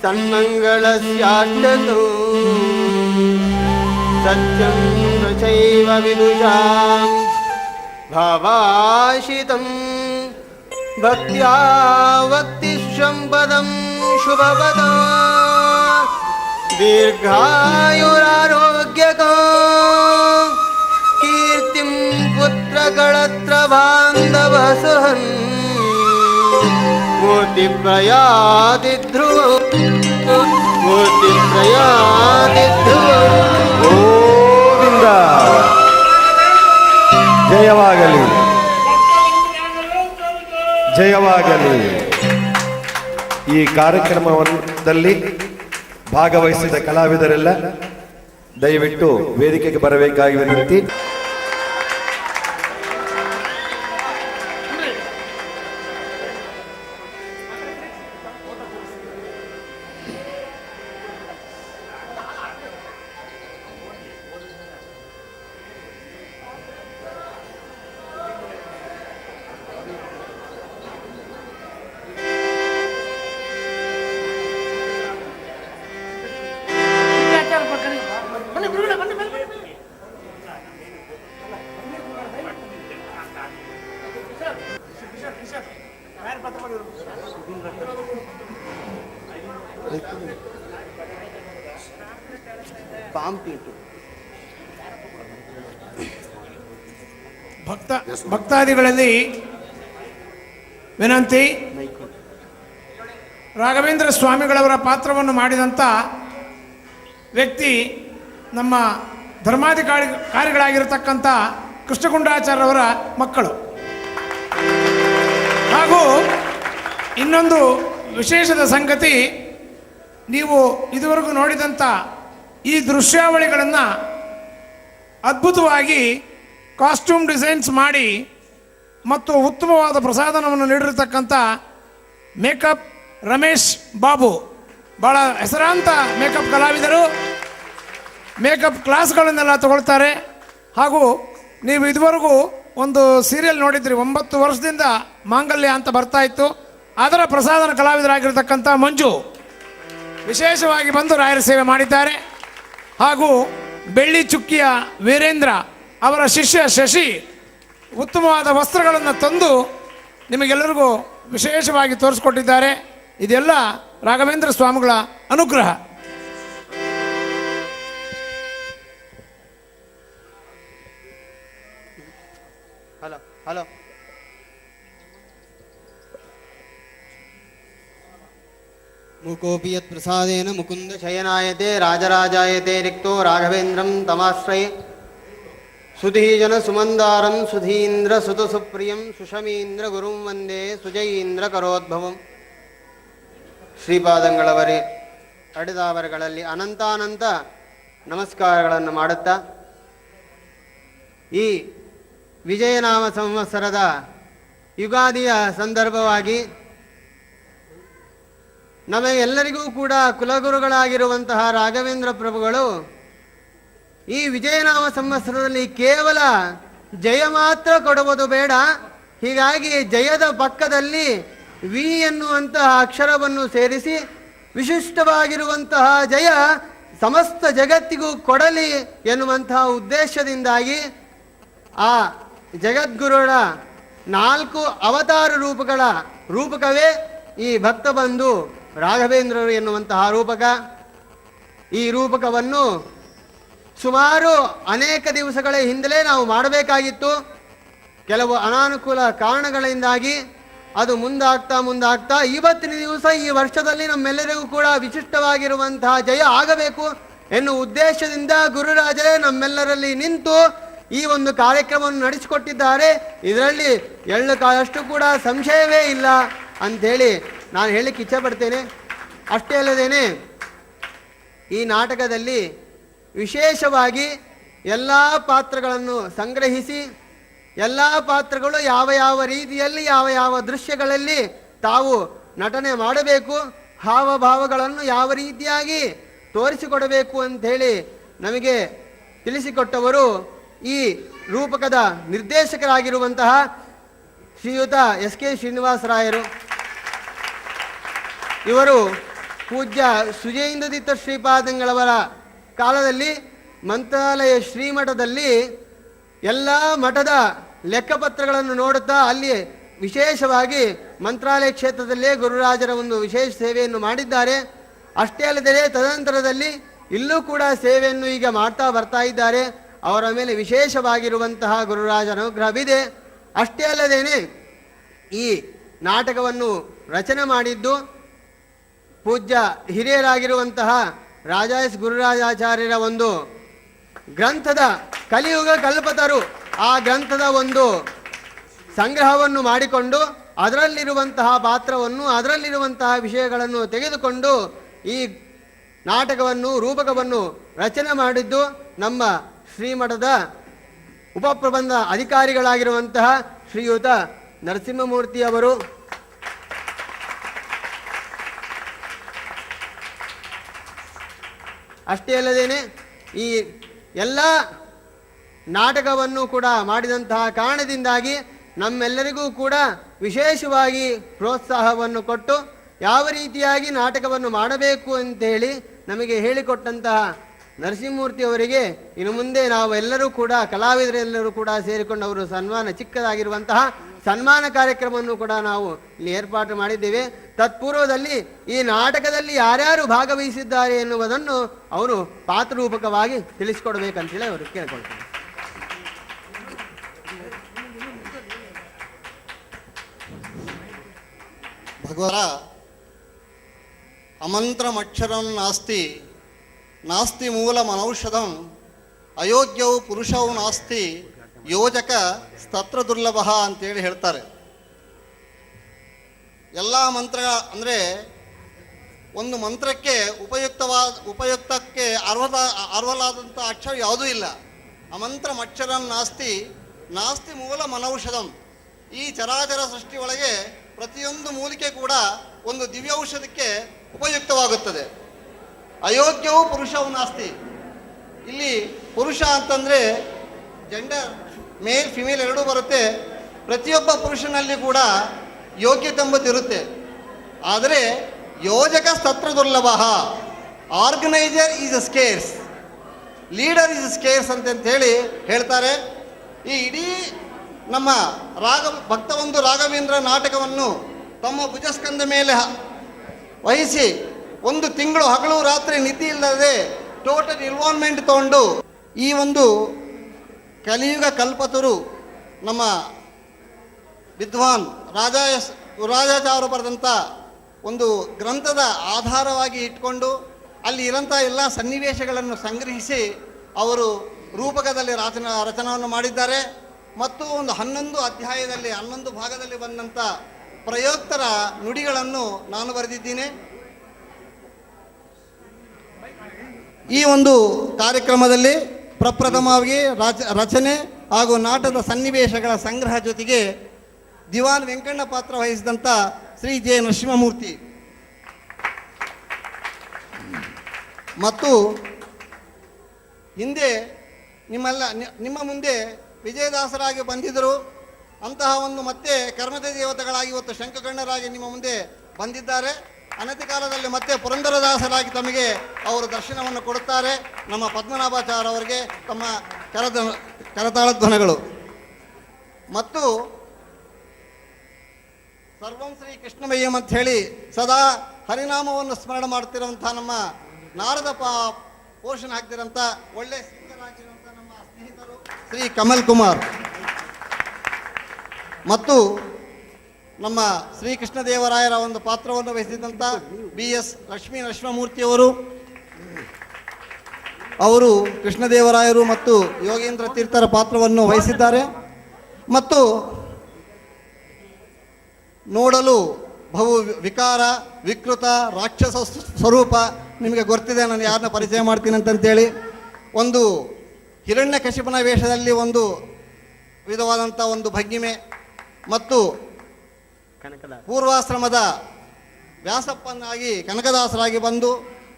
ಸನ್ಮಂಗಳಸ್ಯಾಷ್ಟತೋ ಸತ್ಯಂ ಚೈವ ವಿದುಷಾಂ ಭಾವಾಶಿತಂ ಭಕ್ತ್ಯಾ ವಕ್ತಿಶ್ವಂ ಪದಂ ಶುಭಪದಂ ದೀರ್ಘಾಯುರಾರೋಗ್ಯಕೋ ಕೀರ್ತಿಂ ಪುತ್ರಗಳತ್ರ ಬಾಂಧವ ಸುಹನ್ ಮೂರ್ತಿ ಪ್ರಯಾತಿ ಧ್ರುವ ಗೋವಿಂದ ಜಯವಾಗಲಿ, ಜಯವಾಗಲಿ. ಈ ಕಾರ್ಯಕ್ರಮದಲ್ಲಿ ಭಾಗವಹಿಸಿದ ಕಲಾವಿದರೆಲ್ಲ ದಯವಿಟ್ಟು ವೇದಿಕೆಗೆ ಬರಬೇಕಾಗಿ ವಿನಂತಿ. ಭಕ್ತಾದಿಗಳಲ್ಲಿ ವಿನಂತಿ, ರಾಘವೇಂದ್ರ ಸ್ವಾಮಿಗಳವರ ಪಾತ್ರವನ್ನು ಮಾಡಿದಂಥ ವ್ಯಕ್ತಿ ನಮ್ಮ ಧರ್ಮಾಧಿಕಾರಿಗಳಾಗಿರತಕ್ಕಂಥ ಕೃಷ್ಣಗುಂಡಾಚಾರ್ಯವರ ಮಕ್ಕಳು. ಹಾಗೂ ಇನ್ನೊಂದು ವಿಶೇಷದ ಸಂಗತಿ, ನೀವು ಇದುವರೆಗೂ ನೋಡಿದಂಥ ಈ ದೃಶ್ಯಾವಳಿಗಳನ್ನು ಅದ್ಭುತವಾಗಿ ಕಾಸ್ಟ್ಯೂಮ್ ಡಿಸೈನ್ಸ್ ಮಾಡಿ ಮತ್ತು ಉತ್ತಮವಾದ ಪ್ರಸಾದನವನ್ನು ನೀಡಿರತಕ್ಕಂಥ ಮೇಕಪ್ ರಮೇಶ್ ಬಾಬು, ಭಾಳ ಹೆಸರಾಂತ ಮೇಕಪ್ ಕಲಾವಿದರು, ಮೇಕಪ್ ಕ್ಲಾಸ್ಗಳನ್ನೆಲ್ಲ ತಗೊಳ್ತಾರೆ. ಹಾಗೂ ನೀವು ಇದುವರೆಗೂ ಒಂದು ಸೀರಿಯಲ್ ನೋಡಿದ್ರಿ, 9 ವರ್ಷದಿಂದ ಮಾಂಗಲ್ಯ ಅಂತ ಬರ್ತಾ ಇತ್ತು, ಅದರ ಪ್ರಸಾದನ ಕಲಾವಿದರಾಗಿರ್ತಕ್ಕಂಥ ಮಂಜು ವಿಶೇಷವಾಗಿ ಬಂದು ರಾಯರ ಸೇವೆ ಮಾಡಿದ್ದಾರೆ. ಹಾಗೂ ಬೆಳ್ಳಿ ಚುಕ್ಕಿಯ ವೀರೇಂದ್ರ ಅವರ ಶಿಷ್ಯ ಶಶಿ ಉತ್ತಮವಾದ ವಸ್ತ್ರಗಳನ್ನು ತಂದು ನಿಮಗೆಲ್ಲರಿಗೂ ವಿಶೇಷವಾಗಿ ತೋರಿಸ್ಕೊಟ್ಟಿದ್ದಾರೆ. ಇದೆಲ್ಲ ರಾಘವೇಂದ್ರ ಸ್ವಾಮಿಗಳ ಅನುಗ್ರಹ. ಹಲೋ ಹಲೋ ಮೂಕೋಪಿ ಯತ್ ಪ್ರಸಾದೇನ ಮುಕುಂದ ಶಯನಾಯತೆ ರಾಜರಾಜಾಯತೆ ರಿಕ್ತೋ ರಾಘವೇಂದ್ರಂ ತಮಾಶ್ರಯೇ ಸುಧೀಜನ ಸುಮಂದಾರಂ ಸುಧೀಂದ್ರ ಸುತು ಸುಪ್ರಿಯಂ ಸುಷಮೀಂದ್ರ ಗುರುಂ ವಂದೇ ಸುಜಯೀಂದ್ರ ಕರೋದ್ಭವಂ. ಶ್ರೀಪಾದಂಗಳವರೇ ಅಡಿದಾವರಗಳಲ್ಲಿ ಅನಂತಾನಂತ ನಮಸ್ಕಾರಗಳನ್ನು ಮಾಡುತ್ತಾ, ಈ ವಿಜಯನಾಮ ಸಂವತ್ಸರದ ಯುಗಾದಿಯ ಸಂದರ್ಭವಾಗಿ ನಮಗೆಲ್ಲರಿಗೂ ಕೂಡ ಕುಲಗುರುಗಳಾಗಿರುವಂತಹ ರಾಘವೇಂದ್ರ ಪ್ರಭುಗಳು ಈ ವಿಜಯನಾಮ ಸಂವತ್ಸರದಲ್ಲಿ ಕೇವಲ ಜಯ ಮಾತ್ರ ಕೊಡುವುದು ಬೇಡ, ಹೀಗಾಗಿ ಜಯದ ಪಕ್ಕದಲ್ಲಿ ವಿ ಎನ್ನುವಂತಹ ಅಕ್ಷರವನ್ನು ಸೇರಿಸಿ ವಿಶಿಷ್ಟವಾಗಿರುವಂತಹ ಜಯ ಸಮಸ್ತ ಜಗತ್ತಿಗೂ ಕೊಡಲಿ ಎನ್ನುವಂತಹ ಉದ್ದೇಶದಿಂದಾಗಿ ಆ ಜಗದ್ಗುರುಗಳ 4 ಅವತಾರ ರೂಪಗಳ ರೂಪಕವೇ ಈ ಭಕ್ತಬಂಧು ರಾಘವೇಂದ್ರರು ಎನ್ನುವಂತಹ ರೂಪಕ. ಈ ರೂಪಕವನ್ನು ಸುಮಾರು ಅನೇಕ ದಿವಸಗಳ ಹಿಂದಲೇ ನಾವು ಮಾಡಬೇಕಾಗಿತ್ತು. ಕೆಲವು ಅನಾನುಕೂಲ ಕಾರಣಗಳಿಂದಾಗಿ ಅದು ಮುಂದಾಗ್ತಾ ಇವತ್ತಿನ ದಿವಸ ಈ ವರ್ಷದಲ್ಲಿ ನಮ್ಮೆಲ್ಲರಿಗೂ ಕೂಡ ವಿಶಿಷ್ಟವಾಗಿರುವಂತಹ ಜಯ ಆಗಬೇಕು ಎನ್ನುವ ಉದ್ದೇಶದಿಂದ ಗುರುರಾಜರೇ ನಮ್ಮೆಲ್ಲರಲ್ಲಿ ನಿಂತು ಈ ಒಂದು ಕಾರ್ಯಕ್ರಮವನ್ನು ನಡೆಸಿಕೊಟ್ಟಿದ್ದಾರೆ. ಇದರಲ್ಲಿ ಎಳ್ಳು ಕಾಳಷ್ಟು ಕೂಡ ಸಂಶಯವೇ ಇಲ್ಲ ಅಂಥೇಳಿ ನಾನು ಹೇಳಲಿಕ್ಕೆ ಇಚ್ಛೆಪಡ್ತೇನೆ. ಅಷ್ಟೇ ಅಲ್ಲದೇನೆ ಈ ನಾಟಕದಲ್ಲಿ ವಿಶೇಷವಾಗಿ ಎಲ್ಲ ಪಾತ್ರಗಳನ್ನು ಸಂಗ್ರಹಿಸಿ ಎಲ್ಲ ಪಾತ್ರಗಳು ಯಾವ ಯಾವ ರೀತಿಯಲ್ಲಿ ಯಾವ ಯಾವ ದೃಶ್ಯಗಳಲ್ಲಿ ತಾವು ನಟನೆ ಮಾಡಬೇಕು, ಹಾವಭಾವಗಳನ್ನು ಯಾವ ರೀತಿಯಾಗಿ ತೋರಿಸಿಕೊಡಬೇಕು ಅಂಥೇಳಿ ನಮಗೆ ತಿಳಿಸಿಕೊಟ್ಟವರು ಈ ರೂಪಕದ ನಿರ್ದೇಶಕರಾಗಿರುವಂತಹ ಶ್ರೀಯುತ SK ಶ್ರೀನಿವಾಸರಾಯರು. ಇವರು ಪೂಜ್ಯ ಸುಜೇಂದ್ರತೀರ್ಥ ಶ್ರೀಪಾದಂಗಳವರ ಕಾಲದಲ್ಲಿ ಮಂತ್ರಾಲಯ ಶ್ರೀಮಠದಲ್ಲಿ ಎಲ್ಲ ಮಠದ ಲೆಕ್ಕಪತ್ರಗಳನ್ನು ನೋಡುತ್ತಾ ಅಲ್ಲಿ ವಿಶೇಷವಾಗಿ ಮಂತ್ರಾಲಯ ಕ್ಷೇತ್ರದಲ್ಲೇ ಗುರುರಾಜರ ಒಂದು ವಿಶೇಷ ಸೇವೆಯನ್ನು ಮಾಡಿದ್ದಾರೆ. ಅಷ್ಟೇ ಅಲ್ಲದೆ ತದನಂತರದಲ್ಲಿ ಇಲ್ಲೂ ಕೂಡ ಸೇವೆಯನ್ನು ಈಗ ಮಾಡ್ತಾ ಬರ್ತಾ ಇದ್ದಾರೆ. ಅವರ ಮೇಲೆ ವಿಶೇಷವಾಗಿರುವಂತಹ ಗುರುರಾಜ ಅನುಗ್ರಹವಿದೆ. ಅಷ್ಟೇ ಅಲ್ಲದೇನೆ ಈ ನಾಟಕವನ್ನು ರಚನೆ ಮಾಡಿದ್ದು ಪೂಜ್ಯ ಹಿರಿಯರಾಗಿರುವಂತಹ ರಾಜ ಎಸ್ ಗುರುರಾಜಾಚಾರ್ಯರ ಒಂದು ಗ್ರಂಥದ ಕಲಿಯುಗ ಕಲ್ಪತರು ಆ ಗ್ರಂಥದ ಒಂದು ಸಂಗ್ರಹವನ್ನು ಮಾಡಿಕೊಂಡು ಅದರಲ್ಲಿರುವಂತಹ ಪಾತ್ರವನ್ನು ಅದರಲ್ಲಿರುವಂತಹ ವಿಷಯಗಳನ್ನು ತೆಗೆದುಕೊಂಡು ಈ ನಾಟಕವನ್ನು ರೂಪಕವನ್ನು ರಚನೆ ಮಾಡಿದ್ದು ನಮ್ಮ ಶ್ರೀಮಠದ ಉಪಪ್ರಬಂಧ ಅಧಿಕಾರಿಗಳಾಗಿರುವಂತಹ ಶ್ರೀಯುತ ನರಸಿಂಹಮೂರ್ತಿಯವರು. ಅಷ್ಟೇ ಅಲ್ಲದೇನೆ ಈ ಎಲ್ಲ ನಾಟಕವನ್ನು ಕೂಡ ಮಾಡಿದಂತಹ ಕಾರಣದಿಂದಾಗಿ ನಮ್ಮೆಲ್ಲರಿಗೂ ಕೂಡ ವಿಶೇಷವಾಗಿ ಪ್ರೋತ್ಸಾಹವನ್ನು ಕೊಟ್ಟು ಯಾವ ರೀತಿಯಾಗಿ ನಾಟಕವನ್ನು ಮಾಡಬೇಕು ಅಂತೇಳಿ ನಮಗೆ ಹೇಳಿಕೊಟ್ಟಂತಹ ನರಸಿಂಹಮೂರ್ತಿಯವರಿಗೆ ಇನ್ನು ಮುಂದೆ ನಾವು ಎಲ್ಲರೂ ಕೂಡ ಕಲಾವಿದರೆಲ್ಲರೂ ಕೂಡ ಸೇರಿಕೊಂಡು ಅವರು ಸನ್ಮಾನ ಚಿಕ್ಕದಾಗಿರುವಂತಹ ಸನ್ಮಾನ ಕಾರ್ಯಕ್ರಮವನ್ನು ಕೂಡ ನಾವು ಇಲ್ಲಿ ಏರ್ಪಾಟು ಮಾಡಿದ್ದೇವೆ. ತತ್ಪೂರ್ವದಲ್ಲಿ ಈ ನಾಟಕದಲ್ಲಿ ಯಾರ್ಯಾರು ಭಾಗವಹಿಸಿದ್ದಾರೆ ಎನ್ನುವುದನ್ನು ಅವರು ಪಾತ್ರರೂಪಕವಾಗಿ ತಿಳಿಸಿಕೊಡ್ಬೇಕಂತೇಳಿ ಅವರು ಕೇಳಿಕೊಳ್ತಾರೆ. ಭಗವರ ಅಮಂತ್ರಮಕ್ಷರಂ ನಾಸ್ತಿ ನಾಸ್ತಿ ಮೂಲಮನೌಷಧಂ ಅಯೋಗ್ಯವು ಪುರುಷವು ನಾಸ್ತಿ ಯೋಜಕ ಸ್ತತ್ರ ದುರ್ಲಭ ಅಂತೇಳಿ ಹೇಳ್ತಾರೆ. ಎಲ್ಲ ಮಂತ್ರ ಅಂದರೆ ಒಂದು ಮಂತ್ರಕ್ಕೆ ಉಪಯುಕ್ತಕ್ಕೆ ಅರ್ಹವಾದಂಥ ಅಕ್ಷರ ಯಾವುದೂ ಇಲ್ಲ. ಅಮಂತ್ರಮಕ್ಷರಂ ನಾಸ್ತಿ ನಾಸ್ತಿ ಮೂಲ ಮನೌಷಧಂ. ಈ ಚರಾಚರ ಸೃಷ್ಟಿ ಒಳಗೆ ಪ್ರತಿಯೊಂದು ಮೂಲಿಕೆ ಕೂಡ ಒಂದು ದಿವ್ಯೌಷಧಕ್ಕೆ ಉಪಯುಕ್ತವಾಗುತ್ತದೆ. ಅಯೋಗ್ಯವು ಪುರುಷವು ನಾಸ್ತಿ. ಇಲ್ಲಿ ಪುರುಷ ಅಂತಂದರೆ ಜೆಂಡರ್ ಮೇಲ್ ಫಿಮೇಲ್ ಎರಡೂ ಬರುತ್ತೆ. ಪ್ರತಿಯೊಬ್ಬ ಪುರುಷನಲ್ಲಿ ಕೂಡ ಯೋಗ್ಯತೆ ಎಂಬುದಿರುತ್ತೆ. ಆದರೆ ಯೋಜಕ ಸ್ತತ್ರ ದುರ್ಲಭ. Organiser is a scarce, leader is scarce ಅಂತ ಹೇಳಿ ಹೇಳ್ತಾರೆ. ಈ ಇಡೀ ನಮ್ಮ ಭಕ್ತವೊಂದು ರಾಘವೇಂದ್ರ ನಾಟಕವನ್ನು ತಮ್ಮ ಭುಜಸ್ಕಂದ ಮೇಲೆ ವಹಿಸಿ ಒಂದು ತಿಂಗಳು ಹಗಲು ರಾತ್ರಿ ನಿದ್ದೆ ಇಲ್ಲದೆ ಟೋಟಲ್ ಇನ್ವಾಲ್ವ್ಮೆಂಟ್ ತಗೊಂಡು ಈ ಒಂದು ಕಲಿಯುಗ ಕಲ್ಪತರು ನಮ್ಮ ವಿದ್ವಾನ್ ರಾಜಾಚಾರ್ಯ ಬರೆದಂಥ ಒಂದು ಗ್ರಂಥದ ಆಧಾರವಾಗಿ ಇಟ್ಕೊಂಡು ಅಲ್ಲಿ ಇರೋಂಥ ಎಲ್ಲ ಸನ್ನಿವೇಶಗಳನ್ನು ಸಂಗ್ರಹಿಸಿ ಅವರು ರೂಪಕದಲ್ಲಿ ರಚನವನ್ನು ಮಾಡಿದ್ದಾರೆ. ಮತ್ತು ಒಂದು 11 ಅಧ್ಯಾಯದಲ್ಲಿ 11 ಭಾಗದಲ್ಲಿ ಬಂದಂಥ ಪ್ರಯೋಕ್ತರ ನುಡಿಗಳನ್ನು ನಾನು ಬರೆದಿದ್ದೀನಿ. ಈ ಒಂದು ಕಾರ್ಯಕ್ರಮದಲ್ಲಿ ಪ್ರಪ್ರಥಮವಾಗಿ ರಚನೆ ಹಾಗೂ ನಾಟಕದ ಸನ್ನಿವೇಶಗಳ ಸಂಗ್ರಹ ಜೊತೆಗೆ ದಿವಾನ್ ವೆಂಕಣ್ಣ ಪಾತ್ರ ವಹಿಸಿದಂಥ ಶ್ರೀ ಜೆ ನರಸಿಂಹಮೂರ್ತಿ ಮತ್ತು ಹಿಂದೆ ನಿಮ್ಮ ಮುಂದೆ ವಿಜಯದಾಸರಾಗಿ ಬಂದಿದ್ದರು. ಅಂತಹ ಒಂದು ಮತ್ತೆ ಕರ್ಮದ ದೇವತೆಗಳಾಗಿ ಇವತ್ತು ಶಂಕಗಣ್ಣರಾಗಿ ನಿಮ್ಮ ಮುಂದೆ ಬಂದಿದ್ದಾರೆ. ಅನತಿ ಕಾಲದಲ್ಲಿ ಮತ್ತೆ ಪುರಂದರದಾಸರಾಗಿ ತಮಗೆ ಅವರು ದರ್ಶನವನ್ನು ಕೊಡುತ್ತಾರೆ. ನಮ್ಮ ಪದ್ಮನಾಭಾಚಾರ್ಯ ಅವರಿಗೆ ತಮ್ಮ ಕರತಾಳಧ್ವನಗಳು. ಮತ್ತು ಸರ್ವಂ ಶ್ರೀ ಕೃಷ್ಣಮಯ್ಯಂ ಅಂತ ಹೇಳಿ ಸದಾ ಹರಿನಾಮವನ್ನು ಸ್ಮರಣೆ ಮಾಡ್ತಿರುವಂಥ ನಮ್ಮ ನಾರದ ಪೋಷಣೆ ಆಗ್ತಿರೋಂಥ ಒಳ್ಳೆ ಸಿಂಗರಾಗಿರುವಂಥ ನಮ್ಮ ಸ್ನೇಹಿತರು ಶ್ರೀ ಕಮಲ್ ಕುಮಾರ್ ಮತ್ತು ನಮ್ಮ ಶ್ರೀಕೃಷ್ಣದೇವರಾಯರ ಒಂದು ಪಾತ್ರವನ್ನು ವಹಿಸಿದಂಥ BS ಲಕ್ಷ್ಮೀ ನರಸಿಂಹಮೂರ್ತಿಯವರು, ಅವರು ಕೃಷ್ಣದೇವರಾಯರು ಮತ್ತು ಯೋಗೇಂದ್ರ ತೀರ್ಥರ ಪಾತ್ರವನ್ನು ವಹಿಸಿದ್ದಾರೆ. ಮತ್ತು ನೋಡಲು ಬಹು ವಿಕಾರ ವಿಕೃತ ರಾಕ್ಷಸ ಸ್ವರೂಪ, ನಿಮಗೆ ಗೊತ್ತಿದೆ, ನಾನು ಯಾರನ್ನ ಪರಿಚಯ ಮಾಡ್ತೀನಿ ಅಂತಂತೇಳಿ, ಒಂದು ಹಿರಣ್ಯಕಶಿಪನ ವೇಷದಲ್ಲಿ ಒಂದು ವಿಧವಾದಂಥ ಒಂದು ಭಂಗಿಮೆ ಮತ್ತು ಪೂರ್ವಾಶ್ರಮದ ವ್ಯಾಸಪ್ಪನಾಗಿ ಕನಕದಾಸರಾಗಿ ಬಂದು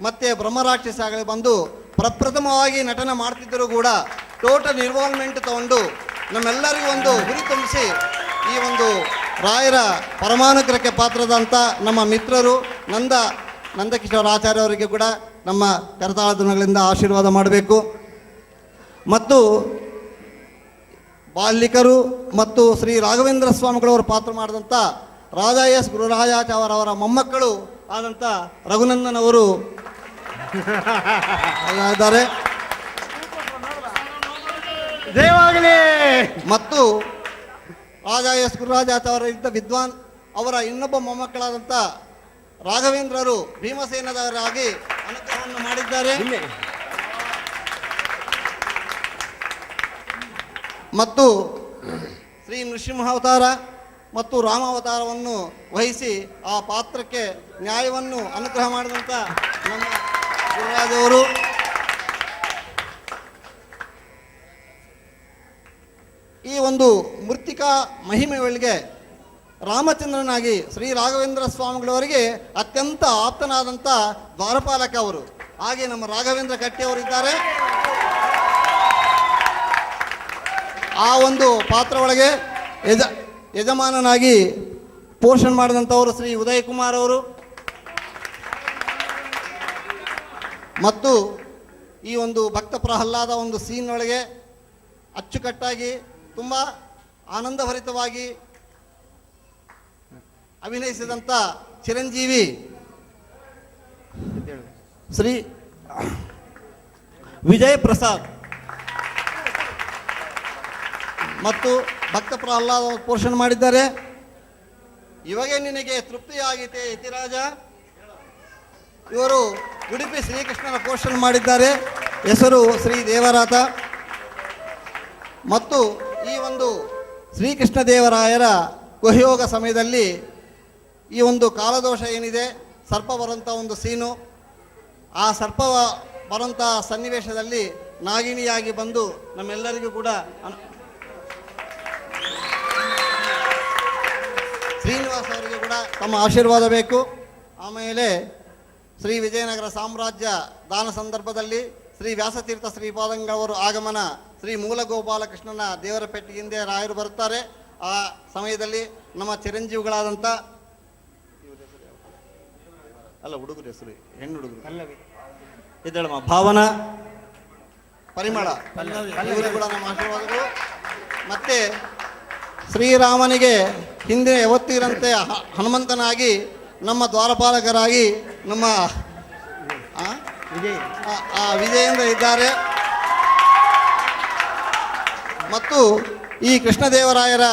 ಮತ್ತೆ ಬ್ರಹ್ಮರಾಕ್ಷಸಾಗಿ ಬಂದು ಪ್ರಪ್ರಥಮವಾಗಿ ನಟನೆ ಮಾಡ್ತಿದ್ದರೂ ಕೂಡ ಟೋಟಲ್ ಇನ್ವಾಲ್ವ್ಮೆಂಟ್ ತಗೊಂಡು ನಮ್ಮೆಲ್ಲರಿಗೂ ಒಂದು ಗುರಿ ತುಂಬಿಸಿ ಈ ಒಂದು ರಾಯರ ಪರಮಾನುಗ್ರಹಕ್ಕೆ ಪಾತ್ರದಂಥ ನಮ್ಮ ಮಿತ್ರರು ನಂದಕಿಶೋರ ಆಚಾರ್ಯ ಅವರಿಗೆ ಕೂಡ ನಮ್ಮ ಕರತಾಳಧ್ವನಿಗಳಿಂದ ಆಶೀರ್ವಾದ ಮಾಡಬೇಕು. ಮತ್ತು ಬಾಲಿಕರು ಮತ್ತು ಶ್ರೀ ರಾಘವೇಂದ್ರ ಸ್ವಾಮಿಗಳವರು ಪಾತ್ರ ಮಾಡಿದಂಥ ರಾಜ ಎಸ್ ಗುರುರಾಜಾಚಾರ್ಯ ಅವರ ಮೊಮ್ಮಕ್ಕಳು ಆದಂಥ ರಘುನಂದನ್ ಅವರು ಇದ್ದಾರೆ. ಜಯವಾಗಲಿ. ಮತ್ತು ರಾಜ ಎಸ್ ಗುರುರಾಜಾಚಾರ್ಯ ಇದ್ದ ವಿದ್ವಾನ್ ಅವರ ಇನ್ನೊಬ್ಬ ಮೊಮ್ಮಕ್ಕಳಾದಂಥ ರಾಘವೇಂದ್ರರು ಭೀಮಸೇನರಾಗಿ ಅನುಗ್ರಹವನ್ನು ಮಾಡಿದ್ದಾರೆ. ಮತ್ತು ಶ್ರೀ ನೃಸಿಂಹಾವತಾರ ಮತ್ತು ರಾಮಾವತಾರವನ್ನು ವಹಿಸಿ ಆ ಪಾತ್ರಕ್ಕೆ ನ್ಯಾಯವನ್ನು ಅನುಗ್ರಹ ಮಾಡಿದಂಥ ನಮ್ಮ ಗುರುರಾಜವರು, ಈ ಒಂದು ಮೃತ್ತಿಕಾ ಮಹಿಮೆಗಳಿಗೆ ರಾಮಚಂದ್ರನಾಗಿ ಶ್ರೀ ರಾಘವೇಂದ್ರ ಸ್ವಾಮಿಗಳವರಿಗೆ ಅತ್ಯಂತ ಆಪ್ತನಾದಂಥ ದ್ವಾರಪಾಲಕ ಅವರು. ಹಾಗೆ ನಮ್ಮ ರಾಘವೇಂದ್ರ ಕಟ್ಟಿಯವರಿದ್ದಾರೆ. ಆ ಒಂದು ಪಾತ್ರ ಒಳಗೆ ಯಜಮಾನನಾಗಿ ಪೋಷಣೆ ಮಾಡಿದಂಥವರು ಶ್ರೀ ಉದಯ್ ಕುಮಾರ್ ಅವರು. ಮತ್ತು ಈ ಒಂದು ಭಕ್ತ ಪ್ರಹ್ಲಾದ ಒಂದು ಸೀನ್ ಒಳಗೆ ಅಚ್ಚುಕಟ್ಟಾಗಿ ತುಂಬ ಆನಂದಭರಿತವಾಗಿ ಅಭಿನಯಿಸಿದಂಥ ಚಿರಂಜೀವಿ ಶ್ರೀ ವಿಜಯ್ ಪ್ರಸಾದ್ ಮತ್ತು ಭಕ್ತ ಪ್ರಹ್ಲಾದ ಪೋಷಣೆ ಮಾಡಿದ್ದಾರೆ. ಇವಾಗೆ ನಿನಗೆ ತೃಪ್ತಿಯಾಗಿದೆ ಯತಿರಾಜ, ಇವರು ಉಡುಪಿ ಶ್ರೀಕೃಷ್ಣನ ಪೋಷಣೆ ಮಾಡಿದ್ದಾರೆ. ಹೆಸರು ಶ್ರೀ ದೇವರಾತ. ಮತ್ತು ಈ ಒಂದು ಶ್ರೀಕೃಷ್ಣ ದೇವರಾಯರ ಗುಹಯೋಗ ಸಮಯದಲ್ಲಿ ಈ ಒಂದು ಕಾಲದೋಷ ಏನಿದೆ, ಸರ್ಪ ಬರುವಂಥ ಒಂದು ಸೀನು, ಆ ಸರ್ಪ ಬರುವಂಥ ಸನ್ನಿವೇಶದಲ್ಲಿ ನಾಗಿಣಿಯಾಗಿ ಬಂದು ನಮ್ಮೆಲ್ಲರಿಗೂ ಕೂಡ ಶ್ರೀನಿವಾಸ ಅವರಿಗೆ ಕೂಡ ತಮ್ಮ ಆಶೀರ್ವಾದ ಬೇಕು. ಆಮೇಲೆ ಶ್ರೀ ವಿಜಯನಗರ ಸಾಮ್ರಾಜ್ಯ ದಾನ ಸಂದರ್ಭದಲ್ಲಿ ಶ್ರೀ ವ್ಯಾಸತೀರ್ಥ ಶ್ರೀಪಾದಂಗಳವರು ಆಗಮನ, ಶ್ರೀ ಮೂಲಗೋಪಾಲಕೃಷ್ಣನ ದೇವರ ಪೆಟ್ಟಿಗೆಯಿಂದ ರಾಯರು ಬರುತ್ತಾರೆ. ಆ ಸಮಯದಲ್ಲಿ ನಮ್ಮ ಚಿರಂಜೀವಿಗಳಾದಂಥ ಹುಡುಗರು ಹೆಸರು ಹೆಣ್ಣು ಹುಡುಗರು ಇದ್ದಳಮ್ಮ ಭಾವನಾ, ಪರಿಮಳ, ಇವರು ಕೂಡ ನಮ್ಮ ಆಶೀರ್ವಾದಗಳು. ಮತ್ತೆ ಶ್ರೀರಾಮನಿಗೆ ಹಿಂದೆ ಯಾವತ್ತಿರಂತೆ ಹನುಮಂತನಾಗಿ ನಮ್ಮ ದ್ವಾರಪಾಲಕರಾಗಿ ನಮ್ಮ ವಿಜಯೇಂದ್ರ ಇದ್ದಾರೆ. ಮತ್ತು ಈ ಕೃಷ್ಣದೇವರಾಯರ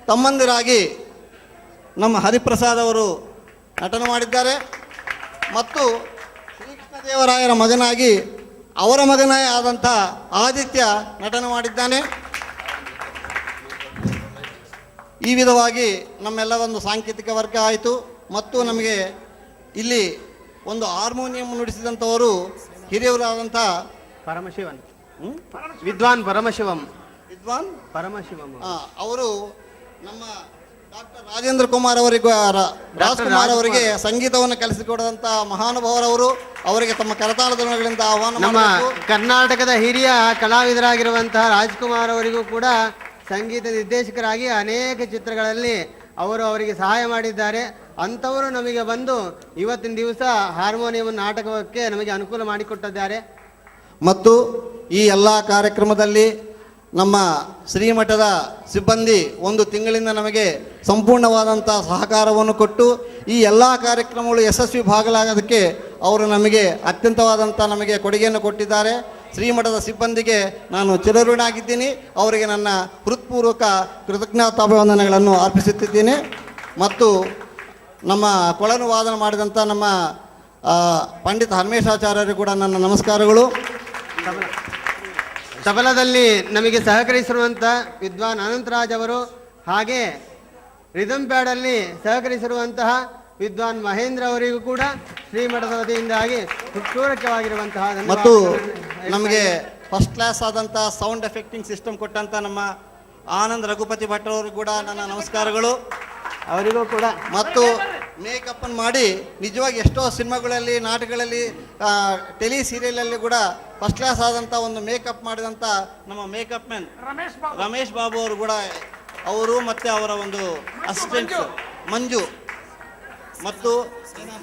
ತಮ್ಮಂದಿರಾಗಿ ನಮ್ಮ ಹರಿಪ್ರಸಾದ್ ಅವರು ನಟನೆ ಮಾಡಿದ್ದಾರೆ. ಮತ್ತು ಶ್ರೀಕೃಷ್ಣದೇವರಾಯರ ಮಗನಾಗಿ ಅವರ ಮಗನೇ ಆದಂಥ ಆದಿತ್ಯ ನಟನೆ ಮಾಡಿದ್ದಾನೆ. ಈ ವಿಧವಾಗಿ ನಮ್ಮೆಲ್ಲ ಒಂದು ಸಾಂಕೇತಿಕ ವರ್ಗ ಆಯಿತು. ಮತ್ತು ನಮಗೆ ಇಲ್ಲಿ ಒಂದು ಹಾರ್ಮೋನಿಯಂ ನುಡಿಸಿದಂಥವರು ಹಿರಿಯವರಾದಂಥ ಪರಮಶಿವನ್, ವಿದ್ವಾನ್ ಪರಮಶಿವಂ, ಪರಮಶಿವಂ ಅವರು ನಮ್ಮ ಡಾಕ್ಟರ್ ರಾಜೇಂದ್ರ ಕುಮಾರ್ ಅವರಿಗೆ ರಾಜ್ಕುಮಾರ್ ಅವರಿಗೆ ಸಂಗೀತವನ್ನು ಕಲಿಸಿಕೊಡದಂಥ ಮಹಾನುಭಾವರವರು. ಅವರಿಗೆ ತಮ್ಮ ಕರತಾಳಧ್ವನಿಗಳಿಂದ ಆಹ್ವಾನ. ನಮ್ಮ ಕರ್ನಾಟಕದ ಹಿರಿಯ ಕಲಾವಿದರಾಗಿರುವಂತಹ ರಾಜ್ಕುಮಾರ್ ಅವರಿಗೂ ಕೂಡ ಸಂಗೀತ ನಿರ್ದೇಶಕರಾಗಿ ಅನೇಕ ಚಿತ್ರಗಳಲ್ಲಿ ಅವರಿಗೆ ಸಹಾಯ ಮಾಡಿದ್ದಾರೆ. ಅಂಥವರು ನಮಗೆ ಬಂದು ಇವತ್ತಿನ ದಿವಸ ಹಾರ್ಮೋನಿಯಂ ನಾಟಕಕ್ಕೆ ನಮಗೆ ಅನುಕೂಲ ಮಾಡಿಕೊಟ್ಟಿದ್ದಾರೆ. ಮತ್ತು ಈ ಎಲ್ಲ ಕಾರ್ಯಕ್ರಮದಲ್ಲಿ ನಮ್ಮ ಶ್ರೀಮಠದ ಸಿಬ್ಬಂದಿ ಒಂದು ತಿಂಗಳಿಂದ ನಮಗೆ ಸಂಪೂರ್ಣವಾದಂಥ ಸಹಕಾರವನ್ನು ಕೊಟ್ಟು ಈ ಎಲ್ಲ ಕಾರ್ಯಕ್ರಮಗಳು ಯಶಸ್ವಿ ಭಾಗಲಾಗೋದಕ್ಕೆ ಅವರು ನಮಗೆ ಅತ್ಯಂತವಾದಂಥ ನಮಗೆ ಕೊಡುಗೆಯನ್ನು ಕೊಟ್ಟಿದ್ದಾರೆ. ಶ್ರೀಮಠದ ಸಿಬ್ಬಂದಿಗೆ ನಾನು ಚಿರಋಣಿಯಾಗಿದ್ದೀನಿ. ಅವರಿಗೆ ನನ್ನ ಹೃತ್ಪೂರ್ವಕ ಕೃತಜ್ಞತಾಭಿವಂದನೆಗಳನ್ನು ಅರ್ಪಿಸುತ್ತಿದ್ದೀನಿ. ಮತ್ತು ನಮ್ಮ ಕೊಳನು ವಾದನ ಮಾಡಿದಂಥ ನಮ್ಮ ಪಂಡಿತ ಹನುಮೇಶಾಚಾರ್ಯರು ಕೂಡ ನನ್ನ ನಮಸ್ಕಾರಗಳು. ತಬಲದಲ್ಲಿ ನಮಗೆ ಸಹಕರಿಸಿರುವಂಥ ವಿದ್ವಾನ್ ಅನಂತರಾಜ್ ಅವರು, ಹಾಗೆ ರಿದಮ್ ಪ್ಯಾಡಲ್ಲಿ ಸಹಕರಿಸಿರುವಂತಹ ವಿದ್ವಾನ್ ಮಹೇಂದ್ರ ಅವರಿಗೂ ಕೂಡ ಶ್ರೀಮಠದ ವತಿಯಿಂದಾಗಿ ಹೃತ್ಪೂರ್ವಕವಾಗಿರುವಂತಹ ಮತ್ತು ನಮಗೆ ಫಸ್ಟ್ ಕ್ಲಾಸ್ ಆದಂಥ ಸೌಂಡ್ ಎಫೆಕ್ಟಿಂಗ್ ಸಿಸ್ಟಮ್ ಕೊಟ್ಟಂಥ ನಮ್ಮ ಆನಂದ್ ರಘುಪತಿ ಭಟ್ ಅವರಿಗೂ ಕೂಡ ನನ್ನ ನಮಸ್ಕಾರಗಳು. ಅವರಿಗೂ ಕೂಡ. ಮತ್ತು ಮೇಕಪ್ಪನ್ನು ಮಾಡಿ ನಿಜವಾಗಿ ಎಷ್ಟೋ ಸಿನಿಮಾಗಳಲ್ಲಿ, ನಾಟಕಗಳಲ್ಲಿ, ಟೆಲಿ ಸೀರಿಯಲಲ್ಲಿ ಕೂಡ ಫಸ್ಟ್ ಕ್ಲಾಸ್ ಆದಂಥ ಒಂದು ಮೇಕಪ್ ಮಾಡಿದಂಥ ನಮ್ಮ ಮೇಕಪ್ ಮ್ಯಾನ್ ರಮೇಶ್ ಬಾಬು ಅವರು ಕೂಡ, ಅವರು ಮತ್ತು ಅವರ ಒಂದು ಅಸಿಸ್ಟೆಂಟ್ಸ್ ಮಂಜು, ಮತ್ತು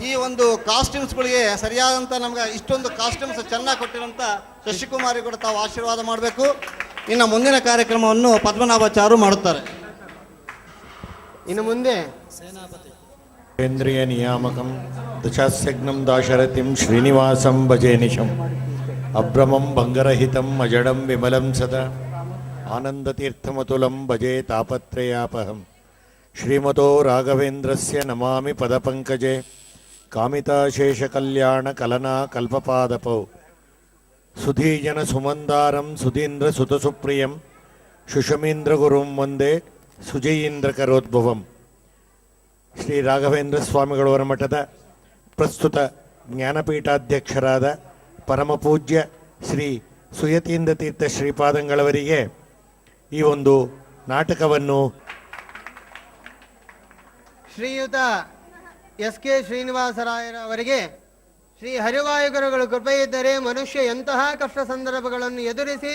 ಈ ಒಂದು ಕಾಸ್ಟ್ಯೂಮ್ಸ್ಗಳಿಗೆ ಸರಿಯಾದಂಥ ನಮ್ಗೆ ಇಷ್ಟೊಂದು ಕಾಸ್ಟ್ಯೂಮ್ಸ್ ಚೆನ್ನಾಗಿ ಕೊಟ್ಟಿರೋಂಥ ಶಶಿಕುಮಾರಿ ಕೂಡ ತಾವು ಆಶೀರ್ವಾದ ಮಾಡಬೇಕು. ಇನ್ನು ಮುಂದಿನ ಕಾರ್ಯಕ್ರಮವನ್ನು ಪದ್ಮನಾಭಾಚಾರ್ಯರು ಮಾಡುತ್ತಾರೆ. ಇನ್ನು ಮುಂದೆ ಕೇಂದ್ರೀಯ ನಿಯಾಮಕಂ ದಶಾಸ್ಯಗ್ನಂ ದಾಶರಥಿಂ ಶ್ರೀನಿವಾಸಂ ಭಜೇನಿಶಂ ಅಭ್ರಮಂ ಭಂಗರಹಿತಂ ಅಜಡಂ ವಿಮಲಂ ಸದಾ ಆನಂದತೀರ್ಥಮತುಲಂ ಭಜೆ ತಾಪತ್ರಯಾಪಹಂ ಶ್ರೀಮತೋ ರಾಘವೇಂದ್ರಸ್ಯ ನಮಾಮಿ ಪದಪಂಕಜೆ ಕಾಮಿತಾಶೇಷ ಕಲ್ಯಾಣ ಕಲನಾ ಕಲ್ಪಪಾದಪೌ ಸುಧೀಜನ ಸುಮಂದಾರಂ ಸುಧೀಂದ್ರ ಸುತಸುಪ್ರಿಯಂ ಶುಷಮೀಂದ್ರ ಗುರುಂ ವಂದೇ ಸುಜಯೀಂದ್ರ ಕರೋದ್ಭವಂ. ಶ್ರೀ ರಾಘವೇಂದ್ರ ಸ್ವಾಮಿಗಳವರ ಮಠದ ಪ್ರಸ್ತುತ ಜ್ಞಾನಪೀಠಾಧ್ಯಕ್ಷರಾದ ಪರಮಪೂಜ್ಯ ಶ್ರೀ ಸುಯತೀಂದ್ರ ತೀರ್ಥ ಶ್ರೀಪಾದಂಗಳವರಿಗೆ ಈ ಒಂದು ನಾಟಕವನ್ನು ಶ್ರೀಯುತ ಎಸ್ ಕೆ ಶ್ರೀನಿವಾಸರಾಯರ ಅವರಿಗೆ ಶ್ರೀ ಹರಿವಾಯುಗುರುಗಳು ಕೃಪೆಯಿದ್ದರೆ ಮನುಷ್ಯ ಎಂತಹ ಕಷ್ಟ ಸಂದರ್ಭಗಳನ್ನು ಎದುರಿಸಿ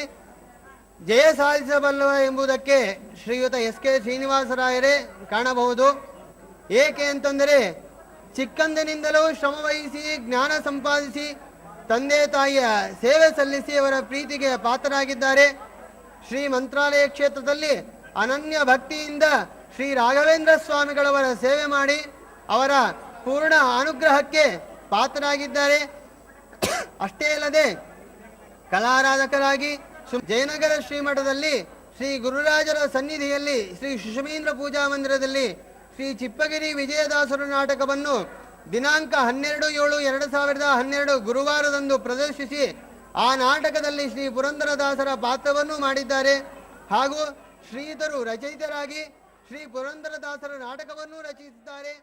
ಜಯ ಸಾಧಿಸಬಲ್ಲವ ಎಂಬುದಕ್ಕೆ ಶ್ರೀಯುತ ಎಸ್ ಕೆ ಶ್ರೀನಿವಾಸರಾಯರೇ ಕಾಣಬಹುದು. ಏಕೆ ಅಂತಂದರೆ ಚಿಕ್ಕಂದಿನಿಂದಲೂ ಶ್ರಮವಹಿಸಿ ಜ್ಞಾನ ಸಂಪಾದಿಸಿ ತಂದೆ ತಾಯಿಯ ಸೇವೆ ಸಲ್ಲಿಸಿ ಅವರ ಪ್ರೀತಿಗೆ ಪಾತ್ರರಾಗಿದ್ದಾರೆ. ಶ್ರೀ ಮಂತ್ರಾಲಯ ಕ್ಷೇತ್ರದಲ್ಲಿ ಅನನ್ಯ ಭಕ್ತಿಯಿಂದ ಶ್ರೀ ರಾಘವೇಂದ್ರ ಸ್ವಾಮಿಗಳವರ ಸೇವೆ ಮಾಡಿ ಅವರ ಪೂರ್ಣ ಅನುಗ್ರಹಕ್ಕೆ ಪಾತ್ರರಾಗಿದ್ದಾರೆ. ಅಷ್ಟೇ ಅಲ್ಲದೆ ಕಲಾರಾಧಕರಾಗಿ ಜಯನಗರ ಶ್ರೀಮಠದಲ್ಲಿ ಶ್ರೀ ಗುರುರಾಜರ ಸನ್ನಿಧಿಯಲ್ಲಿ ಶ್ರೀ ಸುಷಮೀಂದ್ರ ಪೂಜಾ ಮಂದಿರದಲ್ಲಿ ಶ್ರೀ ಚಿಪ್ಪಗಿರಿ ವಿಜಯದಾಸರ ನಾಟಕವನ್ನು ದಿನಾಂಕ 12/7/2012 ಗುರುವಾರದಂದು ಪ್ರದರ್ಶಿಸಿ ಆ ನಾಟಕದಲ್ಲಿ ಶ್ರೀ ಪುರಂದರದಾಸರ ಪಾತ್ರವನ್ನು ಮಾಡಿದ್ದಾರೆ. ಹಾಗೂ ಶ್ರೀಧರು ರಚಯಿತರಾಗಿ ಶ್ರೀ ಪುರಂದರದಾಸರ ನಾಟಕವನ್ನು ರಚಿಸಿದ್ದಾರೆ.